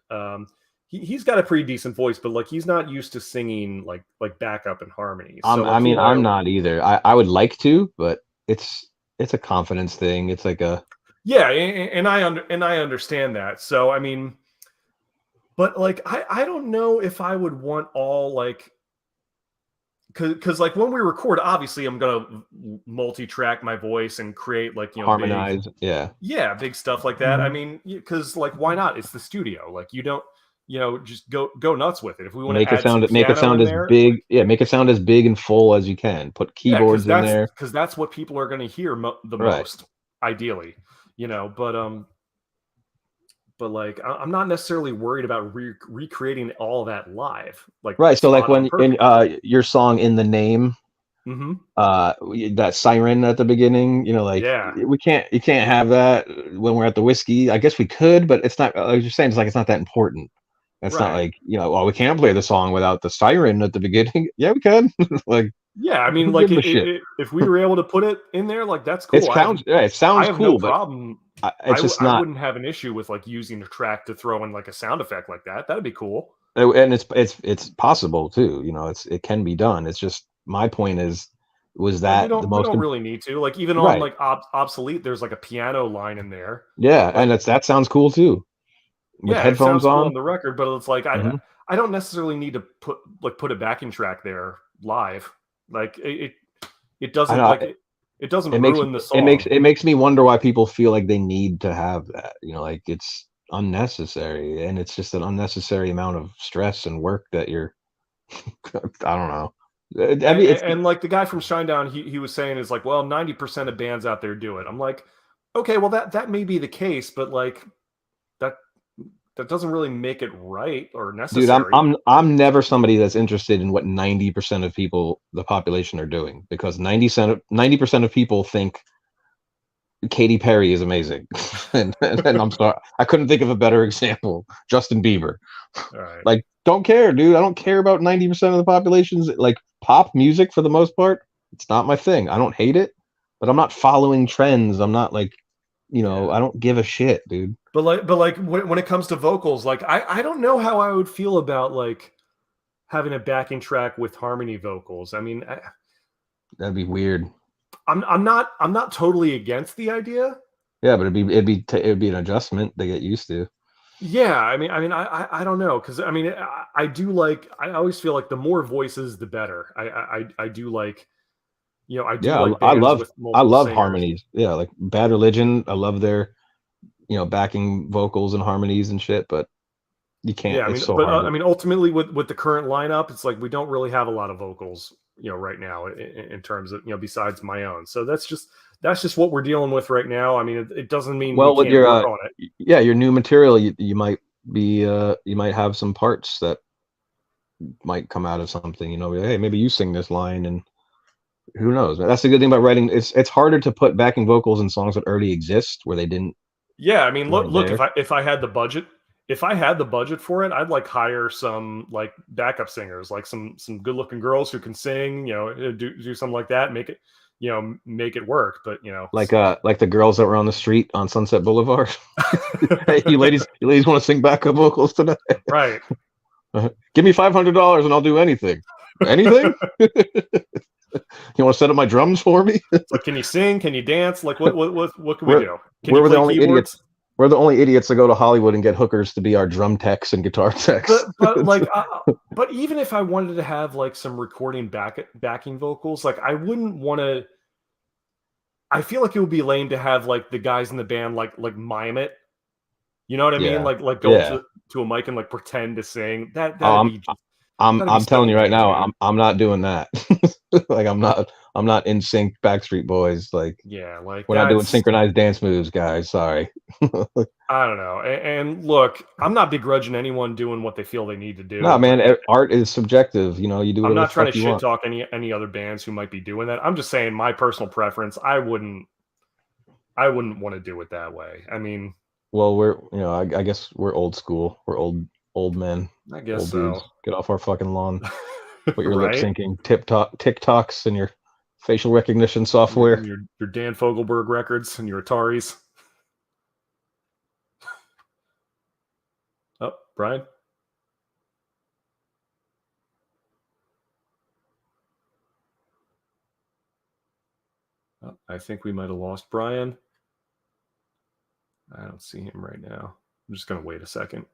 He's got a pretty decent voice, but like he's not used to singing like backup and harmonies. So I like mean, I'm not either. I would like to, but it's a confidence thing. It's like a yeah, and I understand that. So I mean, but like I don't know if I would want all like because like when we record, obviously I'm gonna multi-track my voice and create like big harmonize. Yeah. big stuff like that. I mean, because like why not? It's the studio. Like you don't just go nuts with it. If we want to add some Make it piano sound in as there, big. Yeah, make it sound as big and full as you can. Put yeah, keyboards in there. because that's what people are going to hear the Right. most, ideally. But like I'm not necessarily worried about recreating all that live, like Right. So like spot on when in perfectly. your song In the Name, Hmm. that siren at the beginning, like Yeah, we can't you can't have that when we're at the whiskey. I guess we could, but it's not like you're saying, it's like it's not that important. It's not right. like, well, we can't play the song without the siren at the beginning. Yeah, we can. Like, Yeah, I mean, who like gives a shit? if we were able to put it in there, like that's It cool. sounds yeah, it I sounds have no cool, but problem. it's just I not. wouldn't have an issue with like using a track to throw in like a sound effect like that. That'd be cool. And it's possible too. It can be done. It's just my point is Was that we the most don't really need to. Like even on right? like obsolete, there's like a piano line in there. Yeah, Like and that sounds cool too. With yeah, it headphones sounds cool on. on the record, but it's like Mm-hmm. I don't necessarily need to put a backing track there live. Like it I doesn't know like it doesn't it makes ruin the song. it makes me wonder why people feel like they need to have that. Like it's unnecessary, and it's just an unnecessary amount of stress and work that you're. I don't know. I mean, it's And like the guy from Shinedown, he was saying is like, well, 90% of bands out there do it. I'm like, okay, well that may be the case, but like that that doesn't really make it right or dude. necessary. I'm never somebody that's interested in what 90% of people, the population, are doing, because 90% of people think Katy Perry is amazing, and I'm sorry, I couldn't think of a better example. Justin Bieber. All right. Like, don't care, dude. I don't care about 90% of the population's like pop music for the most part. It's not my thing. I don't hate it, but I'm not following trends. I'm not like, Yeah. I don't give a shit, dude. But like when it comes to vocals, like I don't know how I would feel about like having a backing track with harmony vocals. I mean, That'd be weird. I'm not totally against the idea. Yeah, but it'd be an adjustment to get used to. Yeah, I don't know because I mean I do like I always feel like the more voices the better. I do like I do Yeah, like bands with I multiple love singers. harmonies. Yeah, like Bad Religion. I love their backing vocals and harmonies and shit. But you can't. Yeah, I It's mean, so but hard I to. mean, ultimately with the current lineup, it's like we don't really have a lot of vocals, right now in terms of besides my own. So that's just what we're dealing with right now. I mean, it doesn't mean we Well, with can't your work on it. yeah, your new material, you might be you might have some parts that might come out of something. Hey, maybe you sing this line, and who knows? That's the good thing about writing. It's harder to put backing vocals in songs that already exist where they didn't Yeah, I mean, weren't look, there. if I had the budget, if I had the budget for it, I'd like hire some like backup singers, like some good looking girls who can sing, do something like that, make it, make it work. But Like the girls that were on the street on Sunset Boulevard. Hey, you ladies want to sing backup vocals tonight? right. Give me $500 and I'll do anything. Anything? You want to set up my drums for me? It's like, can you sing? Can you dance? Like, what can we we're do? Can you we're the play only idiots. keyboards? We're the only idiots that go to Hollywood and get hookers to be our drum techs and guitar techs. But even if I wanted to have like some recording backing vocals, like I wouldn't want to. I feel like it would be lame to have like the guys in the band like mime it. You know what I mean? Yeah, Like go up yeah. to a mic and like pretend to sing. Oh, That'd be I'm so telling you right lame, now, dude. I'm not doing that. Like I'm not in sync Backstreet Boys. Like Yeah, like we're not doing that's synchronized dance moves, guys. Sorry. I don't know. And look, I'm not begrudging anyone doing what they feel they need to No, do, man, but art is subjective. You do I'm whatever the not trying to fuck you shit want. talk any other bands who might be doing that. I'm just saying my personal preference. I wouldn't want to do it that way. I mean, Well, I guess we're old school. We're old men, I guess old dudes. so. Get off our fucking lawn. Put your lip Right? syncing, TikToks, and your facial recognition software. Your Dan Fogelberg records and your Ataris. Oh, Brian. Oh, I think we might have lost Brian. I don't see him right now. I'm just gonna wait a second.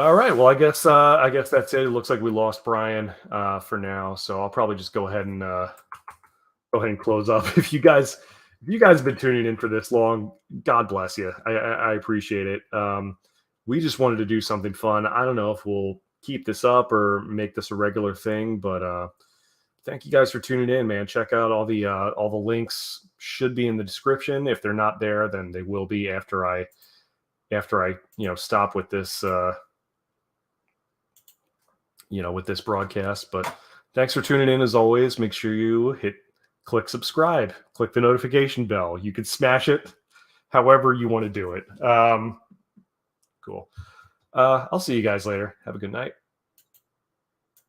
All right. Well, I guess that's it. It looks like we lost Brian for now, so I'll probably just go ahead and close up. If you guys have been tuning in for this long, God bless you. I appreciate it. We just wanted to do something fun. I don't know if we'll keep this up or make this a regular thing, but thank you guys for tuning in, man. Check out all the links should be in the description. If they're not there, then they will be after I stop with this with this broadcast. But Thanks for tuning in as always. Make sure you click subscribe, click the notification bell. You can smash it however you want to do it. Cool. I'll see you guys later. Have a good night.